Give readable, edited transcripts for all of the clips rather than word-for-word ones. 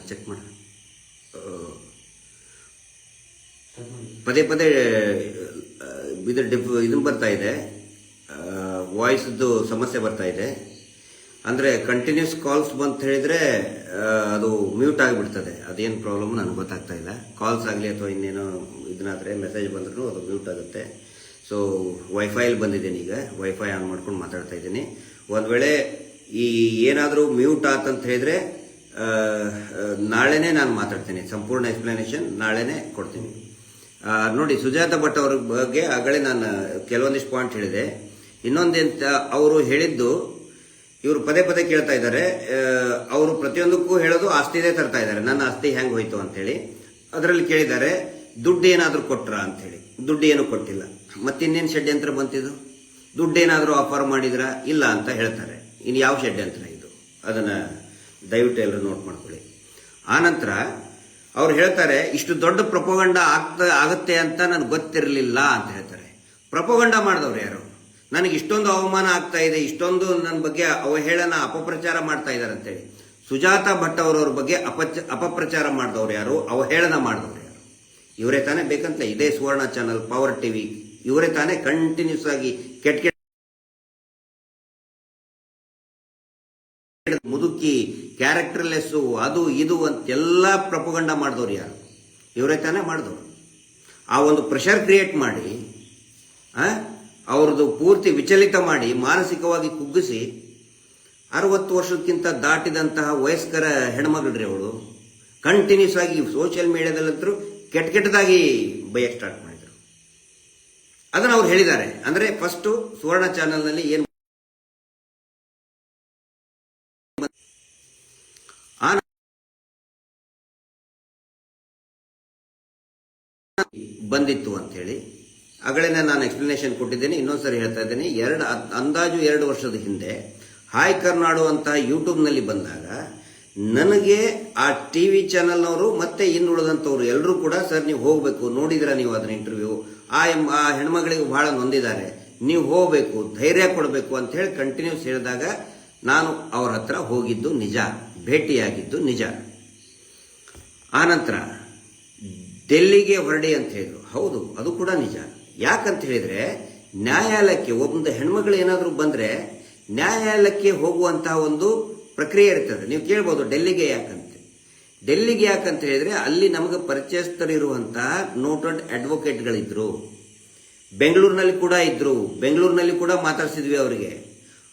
Check ಮಾಡಿ. ಪದೇ ಪದೇ ಇದನ್ನು ಬರ್ತಾ ಇದೆ, ವಾಯ್ಸ್ದು ಸಮಸ್ಯೆ ಬರ್ತಾ ಇದೆ. ಅಂದರೆ ಕಂಟಿನ್ಯೂಸ್ ಕಾಲ್ಸ್ ಬಂತ ಹೇಳಿದರೆ ಅದು ಮ್ಯೂಟ್ ಆಗಿಬಿಡ್ತದೆ. ಅದೇನು ಪ್ರಾಬ್ಲಮ್ ನನಗೆ ಗೊತ್ತಾಗ್ತಾ ಇಲ್ಲ. ಕಾಲ್ಸ್ ಆಗಲಿ ಅಥವಾ ಇನ್ನೇನೋ ಇದನ್ನಾದರೆ ಮೆಸೇಜ್ ಬಂದ್ರೂ ಅದು ಮ್ಯೂಟ್ ಆಗುತ್ತೆ. ಸೊ ವೈಫೈಲಿ ಬಂದಿದ್ದೀನಿ, ಈಗ ವೈಫೈ ಆನ್ ಮಾಡ್ಕೊಂಡು ಮಾತಾಡ್ತಾ ಇದ್ದೀನಿ. ಒಂದು ವೇಳೆ ಈ ಏನಾದರೂ ಮ್ಯೂಟ್ ಆತಂತ ಹೇಳಿದರೆ ನಾಳೆನೇ ನಾನು ಮಾತಾಡ್ತೀನಿ, ಸಂಪೂರ್ಣ ಎಕ್ಸ್ಪ್ಲನೇಷನ್ ನಾಳೆನೇ ಕೊಡ್ತೀನಿ. ನೋಡಿ, ಸುಜಾತ ಭಟ್ ಅವ್ರ ಬಗ್ಗೆ ಆಗಲೇ ನಾನು ಕೆಲವೊಂದಿಷ್ಟು ಪಾಯಿಂಟ್ ಹೇಳಿದೆ. ಇನ್ನೊಂದೆಂತ ಅವರು ಹೇಳಿದ್ದು, ಇವರು ಪದೇ ಪದೇ ಕೇಳ್ತಾ ಇದ್ದಾರೆ, ಅವರು ಪ್ರತಿಯೊಂದಕ್ಕೂ ಹೇಳೋದು ಆಸ್ತಿದೇ ತರ್ತಾ ಇದ್ದಾರೆ, ನನ್ನ ಆಸ್ತಿ ಹೆಂಗೆ ಹೋಯ್ತು ಅಂತೇಳಿ. ಅದರಲ್ಲಿ ಕೇಳಿದ್ದಾರೆ ದುಡ್ಡು ಏನಾದರೂ ಕೊಟ್ರ ಅಂತೇಳಿ. ದುಡ್ಡು ಏನು ಕೊಟ್ಟಿಲ್ಲ. ಮತ್ತಿನ್ನೇನು ಷಡ್ಯಂತ್ರ ಬಂತಿದ್ದು? ದುಡ್ಡು ಏನಾದರೂ ಆಫರ್ ಮಾಡಿದ್ರ? ಇಲ್ಲ ಅಂತ ಹೇಳ್ತಾರೆ. ಇನ್ನು ಯಾವ ಷಡ್ಯಂತ್ರ ಇದು? ಅದನ್ನು ದಯವಿಟ್ಟು ಎಲ್ಲರೂ ನೋಟ್ ಮಾಡ್ಕೊಳ್ಳಿ. ಆನಂತರ ಅವ್ರು ಹೇಳ್ತಾರೆ, ಇಷ್ಟು ದೊಡ್ಡ ಪ್ರಪೋಗಂಡ ಆಗುತ್ತೆ ಅಂತ ನನಗೆ ಗೊತ್ತಿರಲಿಲ್ಲ ಅಂತ ಹೇಳ್ತಾರೆ. ಪ್ರಪೋಗಂಡ ಮಾಡಿದವ್ರು ಯಾರು? ನನಗೆ ಇಷ್ಟೊಂದು ಅವಮಾನ ಆಗ್ತಾ ಇದೆ, ಇಷ್ಟೊಂದು ನನ್ನ ಬಗ್ಗೆ ಅವಹೇಳನ ಅಪಪ್ರಚಾರ ಮಾಡ್ತಾ ಇದ್ದಾರೆ ಅಂತೇಳಿ. ಸುಜಾತ ಭಟ್ ಅವರವ್ರ ಬಗ್ಗೆ ಅಪಪ್ರಚಾರ ಮಾಡಿದವ್ರು ಯಾರು? ಅವಹೇಳನ ಮಾಡಿದವ್ರು ಯಾರು? ಇವರೇ ತಾನೇ ಬೇಕಂತ ಇದೇ ಸುವರ್ಣ ಚಾನಲ್, ಪವರ್ ಟಿವಿ, ಇವರೇ ತಾನೇ ಕಂಟಿನ್ಯೂಸ್ ಆಗಿ ಕೆಟ್ಟ ಮುದುಕಿ, ಕ್ಯಾರೆಕ್ಟರ್ಲೆಸ್ಸು, ಅದು ಇದು ಅಂತೆಲ್ಲ ಪ್ರಪೋಗಂಡ ಮಾಡಿದವ್ರು ಯಾರು? ಇವರೇ ತಾನೇ ಮಾಡಿದವರು. ಆ ಒಂದು ಪ್ರೆಷರ್ ಕ್ರಿಯೇಟ್ ಮಾಡಿ, ಅವ್ರದ್ದು ಪೂರ್ತಿ ವಿಚಲಿತ ಮಾಡಿ, ಮಾನಸಿಕವಾಗಿ ಕುಗ್ಗಿಸಿ, 60 ವರ್ಷಕ್ಕಿಂತ ದಾಟಿದಂತಹ ವಯಸ್ಕರ ಹೆಣ್ಮಗಳ್ರಿ ಅವಳು. ಕಂಟಿನ್ಯೂಸ್ ಆಗಿ ಸೋಷಿಯಲ್ ಮೀಡಿಯಾದಲ್ಲಂತರೂ ಕೆಟ್ಟದಾಗಿ ಬೈಯಕ್ಕೆ ಸ್ಟಾರ್ಟ್ ಮಾಡಿದ್ರು. ಅದನ್ನು ಅವ್ರು ಹೇಳಿದ್ದಾರೆ. ಅಂದರೆ ಫಸ್ಟು ಸುವರ್ಣ ಚಾನಲ್ನಲ್ಲಿ ಏನು ಬಂದಿತ್ತು ಅಂತ ಹೇಳಿ ಆಗಲೇ ನಾನು ಎಕ್ಸ್ಪ್ಲನೇಷನ್ ಕೊಟ್ಟಿದ್ದೇನೆ. ಇನ್ನೊಂದ್ಸರಿ ಹೇಳ್ತಾ ಇದ್ದೇನೆ. ಅಂದಾಜು 2 ವರ್ಷದ ಹಿಂದೆ ಹಾಯ್ ಕರ್ನಾಡು ಅಂತ ಯೂಟ್ಯೂಬ್ನಲ್ಲಿ ಬಂದಾಗ ನನಗೆ ಆ ಟಿವಿ ಚಾನಲ್ನವರು ಮತ್ತೆ ಇನ್ನುಳಿದಂಥವ್ರು ಎಲ್ಲರೂ ಕೂಡ, ಸರ್ ನೀವು ಹೋಗಬೇಕು, ನೋಡಿದಿರ ನೀವು ಅದನ್ನ ಇಂಟರ್ವ್ಯೂ, ಆ ಹೆಣ್ಮಗಳಿಗೆ ಬಹಳ ನೊಂದಿದ್ದಾರೆ, ನೀವು ಹೋಗಬೇಕು, ಧೈರ್ಯ ಕೊಡಬೇಕು ಅಂತ ಹೇಳಿ ಕಂಟಿನ್ಯೂಸ್ ಹೇಳಿದಾಗ ನಾನು ಅವ್ರ ಹತ್ರ ಹೋಗಿದ್ದು ನಿಜ, ಭೇಟಿಯಾಗಿದ್ದು ನಿಜ. ಆನಂತರ ಡೆಲ್ಲಿಗೆ ಹೊರಡಿ ಅಂತ ಹೇಳಿದ್ರು. ಹೌದು, ಅದು ಕೂಡ ನಿಜ. ಯಾಕಂತ ಹೇಳಿದ್ರೆ, ನ್ಯಾಯಾಲಯಕ್ಕೆ ಒಂದು ಹೆಣ್ಮಗಳು ಏನಾದರೂ ಬಂದರೆ ನ್ಯಾಯಾಲಯಕ್ಕೆ ಹೋಗುವಂತಹ ಒಂದು ಪ್ರಕ್ರಿಯೆ ಇರ್ತದೆ. ನೀವು ಕೇಳ್ಬೋದು ಡೆಲ್ಲಿಗೆ ಯಾಕಂತ. ಡೆಲ್ಲಿಗೆ ಯಾಕಂತ ಹೇಳಿದ್ರೆ, ಅಲ್ಲಿ ನಮಗೆ ಪರಿಚಯಸ್ಥರಿರುವಂತಹ ನೋಟೆಡ್ ಅಡ್ವೊಕೇಟ್ಗಳಿದ್ರು. ಬೆಂಗಳೂರಿನಲ್ಲಿ ಕೂಡ ಇದ್ರು. ಬೆಂಗಳೂರಿನಲ್ಲಿ ಕೂಡ ಮಾತಾಡ್ಸಿದ್ವಿ ಅವರಿಗೆ.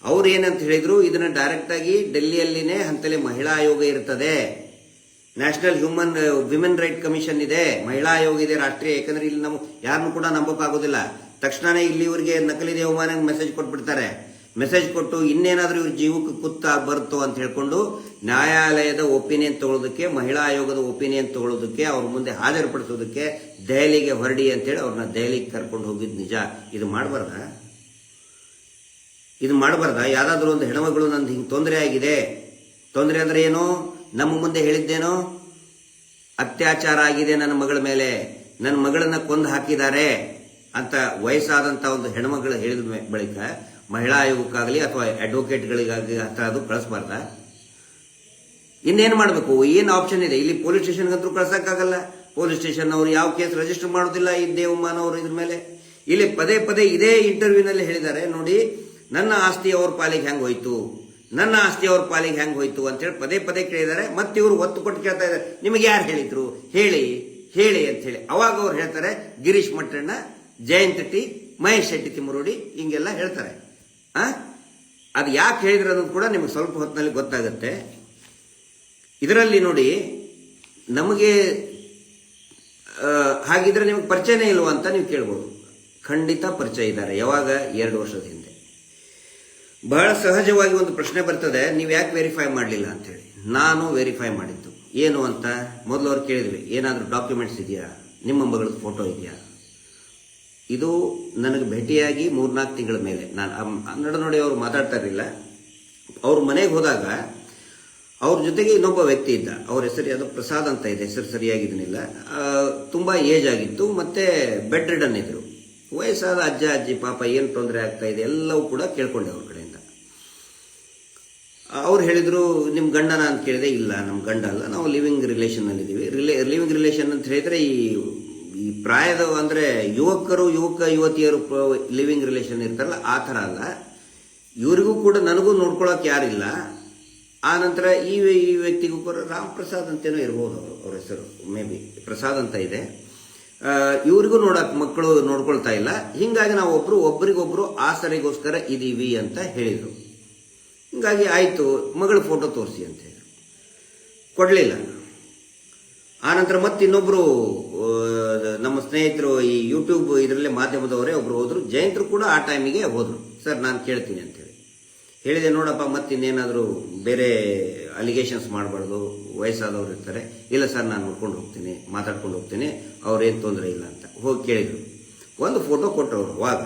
ಅವ್ರು ಏನಂತ ಹೇಳಿದ್ರು, ಇದನ್ನ ಡೈರೆಕ್ಟ್ ಆಗಿ ಡೆಲ್ಲಿಯಲ್ಲಿನೇ ಅಂತಲೇ ಮಹಿಳಾ ಆಯೋಗ ಇರ್ತದೆ, ನ್ಯಾಷನಲ್ ವಿಮೆನ್ ರೈಟ್ ಕಮಿಷನ್ ಇದೆ, ಮಹಿಳಾ ಆಯೋಗ ಇದೆ ರಾಷ್ಟ್ರೀಯ. ಯಾಕಂದ್ರೆ ಇಲ್ಲಿ ನಾವು ಯಾರನ್ನು ಕೂಡ ನಂಬೋಕ್ಕಾಗೋದಿಲ್ಲ. ತಕ್ಷಣನೇ ಇಲ್ಲಿ ಇವರಿಗೆ ನಕಲಿ ದೇವಮಾನ ಮೆಸೇಜ್ ಕೊಟ್ಬಿಡ್ತಾರೆ. ಮೆಸೇಜ್ ಕೊಟ್ಟು ಇನ್ನೇನಾದ್ರೂ ಇವ್ರ ಜೀವಕ್ಕೆ ಕುತ್ತ ಬರುತ್ತೋ ಅಂತ ಹೇಳ್ಕೊಂಡು ನ್ಯಾಯಾಲಯದ ಒಪಿನಿಯನ್ ತಗೊಳ್ಳೋದಕ್ಕೆ, ಮಹಿಳಾ ಆಯೋಗದ ಒಪಿನಿಯನ್ ತಗೊಳ್ಳೋದಕ್ಕೆ, ಅವ್ರ ಮುಂದೆ ಹಾಜರುಪಡಿಸೋದಕ್ಕೆ ದೆಹಲಿಗೆ ಹೊರಡಿ ಅಂತೇಳಿ ಅವ್ರನ್ನ ದೆಹಲಿಗೆ ಕರ್ಕೊಂಡು ಹೋಗಿದ್ದು ನಿಜ. ಇದು ಮಾಡಬಾರ್ದ? ಯಾವ್ದಾದ್ರು ಒಂದು ಹೆಣ್ಮಗಳು ನಂದು ಹಿಂಗೆ ತೊಂದರೆ ಆಗಿದೆ, ತೊಂದರೆ ಅಂದ್ರೆ ಏನು? ನಮ್ಮ ಮುಂದೆ ಹೇಳಿದ್ದೇನೋ, ಅತ್ಯಾಚಾರ ಆಗಿದೆ ನನ್ನ ಮಗಳ ಮೇಲೆ, ನನ್ನ ಮಗಳನ್ನ ಕೊಂದು ಹಾಕಿದ್ದಾರೆ ಅಂತ ವಯಸ್ಸಾದಂಥ ಒಂದು ಹೆಣ್ಮಗಳು ಹೇಳಿದ ಬಳಿಕ ಮಹಿಳಾ ಆಯೋಗಕ್ಕಾಗಲಿ ಅಥವಾ ಅಡ್ವೊಕೇಟ್ಗಳಿಗಾಗಲಿ ಹತ್ರ ಅದು ಕಳಿಸ್ಬಾರ್ದ? ಇನ್ನೇನು ಮಾಡಬೇಕು? ಏನು ಆಪ್ಷನ್ ಇದೆ ಇಲ್ಲಿ? ಪೊಲೀಸ್ ಸ್ಟೇಷನ್ಗಂತೂ ಕಳ್ಸಕ್ಕಾಗಲ್ಲ. ಪೊಲೀಸ್ ಸ್ಟೇಷನ್ ಅವರು ಯಾವ ಕೇಸ್ ರಿಜಿಸ್ಟರ್ ಮಾಡೋದಿಲ್ಲ ಈ ದೇವಮಾನ ಅವರು ಇದ್ರ ಮೇಲೆ. ಇಲ್ಲಿ ಪದೇ ಪದೇ ಇದೇ ಇಂಟರ್ವ್ಯೂನಲ್ಲಿ ಹೇಳಿದ್ದಾರೆ, ನೋಡಿ ನನ್ನ ಆಸ್ತಿ ಅವ್ರ ಪಾಲಿಗೆ ಹೆಂಗೆ ಹೋಯ್ತು, ನನ್ನ ಆಸ್ತಿ ಅವ್ರ ಪಾಲಿಗೆ ಹೆಂಗೆ ಹೋಯ್ತು ಅಂತೇಳಿ ಪದೇ ಪದೇ ಕೇಳಿದ್ದಾರೆ. ಮತ್ತೆ ಇವರು ಒತ್ತು ಕೊಟ್ಟು ಕೇಳ್ತಾ ಇದ್ದಾರೆ, ನಿಮಗೆ ಯಾರು ಹೇಳಿದ್ರು, ಹೇಳಿ ಹೇಳಿ ಅಂತ ಹೇಳಿ. ಅವಾಗ ಅವ್ರು ಹೇಳ್ತಾರೆ, ಗಿರೀಶ್ ಮಟ್ಟಣ್ಣ, ಜಯಂತ್ ಟಿ, ಮಹೇಶ್ ಶೆಟ್ಟಿ ತಿಮ್ಮರೋಡಿ, ಹಿಂಗೆಲ್ಲ ಹೇಳ್ತಾರೆ. ಅದು ಯಾಕೆ ಹೇಳಿದ್ರು ಅನ್ನೋದು ಕೂಡ ನಿಮಗೆ ಸ್ವಲ್ಪ ಹೊತ್ತಿನಲ್ಲಿ ಗೊತ್ತಾಗುತ್ತೆ. ಇದರಲ್ಲಿ ನೋಡಿ, ನಮಗೆ ಹಾಗಿದ್ರೆ ನಿಮಗೆ ಪರಿಚಯನೇ ಇಲ್ವಾ ಅಂತ ನೀವು ಕೇಳ್ಬೋದು. ಖಂಡಿತ ಪರಿಚಯ ಇದ್ದಾರೆ. ಯಾವಾಗ? 2 ವರ್ಷದ ಹಿಂದೆ. ಬಹಳ ಸಹಜವಾಗಿ ಒಂದು ಪ್ರಶ್ನೆ ಬರ್ತದೆ, ನೀವು ಯಾಕೆ ವೆರಿಫೈ ಮಾಡಲಿಲ್ಲ ಅಂತೇಳಿ. ನಾನು ವೆರಿಫೈ ಮಾಡಿದ್ದು ಏನು ಅಂತ ಮೊದಲು ಅವ್ರು ಕೇಳಿದ್ವಿ, ಏನಾದರೂ ಡಾಕ್ಯುಮೆಂಟ್ಸ್ ಇದೆಯಾ, ನಿಮ್ಮ ಮಗಳದ್ದು ಫೋಟೋ ಇದೆಯಾ. ಇದು ನನಗೆ ಭೇಟಿಯಾಗಿ 3-4 ತಿಂಗಳ ಮೇಲೆ. ನಾನು ನೋಡಿ ಅವರು ಮಾತಾಡ್ತಾ ಇರಲಿಲ್ಲ. ಅವ್ರ ಮನೆಗೆ ಹೋದಾಗ ಅವ್ರ ಜೊತೆಗೆ ಇನ್ನೊಬ್ಬ ವ್ಯಕ್ತಿ ಇದ್ದ. ಅವ್ರ ಹೆಸರು ಅದು ಪ್ರಸಾದ್ ಅಂತ ಇದೆ, ಹೆಸರು ಸರಿಯಾಗಿದ್ದನಿಲ್ಲ. ತುಂಬ ಏಜ್ ಆಗಿತ್ತು, ಮತ್ತೆ ಬೆಡ್ ರಿಡನ್ ಇದ್ರು. ವಯಸ್ಸಾದ ಅಜ್ಜ ಅಜ್ಜಿ, ಪಾಪ ಏನು ತೊಂದರೆ ಆಗ್ತಾ ಇದೆ ಎಲ್ಲವೂ ಕೂಡ ಕೇಳ್ಕೊಂಡೆ ಅವ್ರ ಕಡೆಯಿಂದ. ಅವ್ರು ಹೇಳಿದ್ರು ನಿಮ್ಮ ಗಂಡನ ಅಂತ ಕೇಳಿದೆ. ಇಲ್ಲ, ನಮ್ಮ ಗಂಡ ಅಲ್ಲ, ನಾವು ಲಿವಿಂಗ್ ರಿಲೇಷನ್ನಲ್ಲಿದ್ದೀವಿ. ಲಿವಿಂಗ್ ರಿಲೇಷನ್ ಅಂತ ಹೇಳಿದ್ರೆ ಈ ಪ್ರಾಯದ ಅಂದರೆ ಯುವತಿಯರು ಲಿವಿಂಗ್ ರಿಲೇಷನ್ ಇರ್ತಾರಲ್ಲ ಆ ಥರ ಅಲ್ಲ. ಇವರಿಗೂ ಕೂಡ ನನಗೂ ನೋಡ್ಕೊಳಕ್ಕೆ ಯಾರಿಲ್ಲ. ಆ ನಂತರ ಈ ವ್ಯಕ್ತಿಗೂ ಕೂಡ ರಾಮ್ ಪ್ರಸಾದ್ ಅಂತೇನೋ ಇರ್ಬೋದು, ಅವ್ರ ಹೆಸರು ಮೇ ಬಿ ಪ್ರಸಾದ್ ಅಂತ ಇದೆ. ಇವರಿಗೂ ಮಕ್ಕಳು ನೋಡ್ಕೊಳ್ತಾ ಇಲ್ಲ. ಹಿಂಗಾಗಿ ನಾವು ಒಬ್ರಿಗೊಬ್ರು ಆಸರೆಗೋಸ್ಕರ ಇದೀವಿ ಅಂತ ಹೇಳಿದರು. ಹಿಂಗಾಗಿ ಆಯಿತು, ಮಗಳ ಫೋಟೋ ತೋರಿಸಿ ಅಂತ ಹೇಳಿ ಕೊಡಲಿಲ್ಲ. ಆನಂತರ ಮತ್ತಿನ್ನೊಬ್ಬರು ನಮ್ಮ ಸ್ನೇಹಿತರು ಈ ಯೂಟ್ಯೂಬ್ ಇದರಲ್ಲೇ ಮಾಧ್ಯಮದವರೇ ಒಬ್ರು ಹೋದರು. ಜಯಂತರು ಕೂಡ ಆ ಟೈಮಿಗೆ ಹೋದರು. ಸರ್ ನಾನು ಕೇಳ್ತೀನಿ ಅಂತೇಳಿ ಹೇಳಿದೆ. ನೋಡಪ್ಪ ಮತ್ತಿನ್ನೇನಾದರೂ ಬೇರೆ ಅಲಿಗೇಷನ್ಸ್ ಮಾಡಬಾರ್ದು, ವಯಸ್ಸಾದವ್ರು ಇರ್ತಾರೆ. ಇಲ್ಲ ಸರ್, ನಾನು ನೋಡ್ಕೊಂಡು ಹೋಗ್ತೀನಿ, ಮಾತಾಡ್ಕೊಂಡು ಹೋಗ್ತೀನಿ, ಅವ್ರೇನು ತೊಂದರೆ ಇಲ್ಲ ಅಂತ ಹೋಗಿ ಕೇಳಿದರು. ಒಂದು ಫೋಟೋ ಕೊಟ್ಟರು. ಅವಾಗ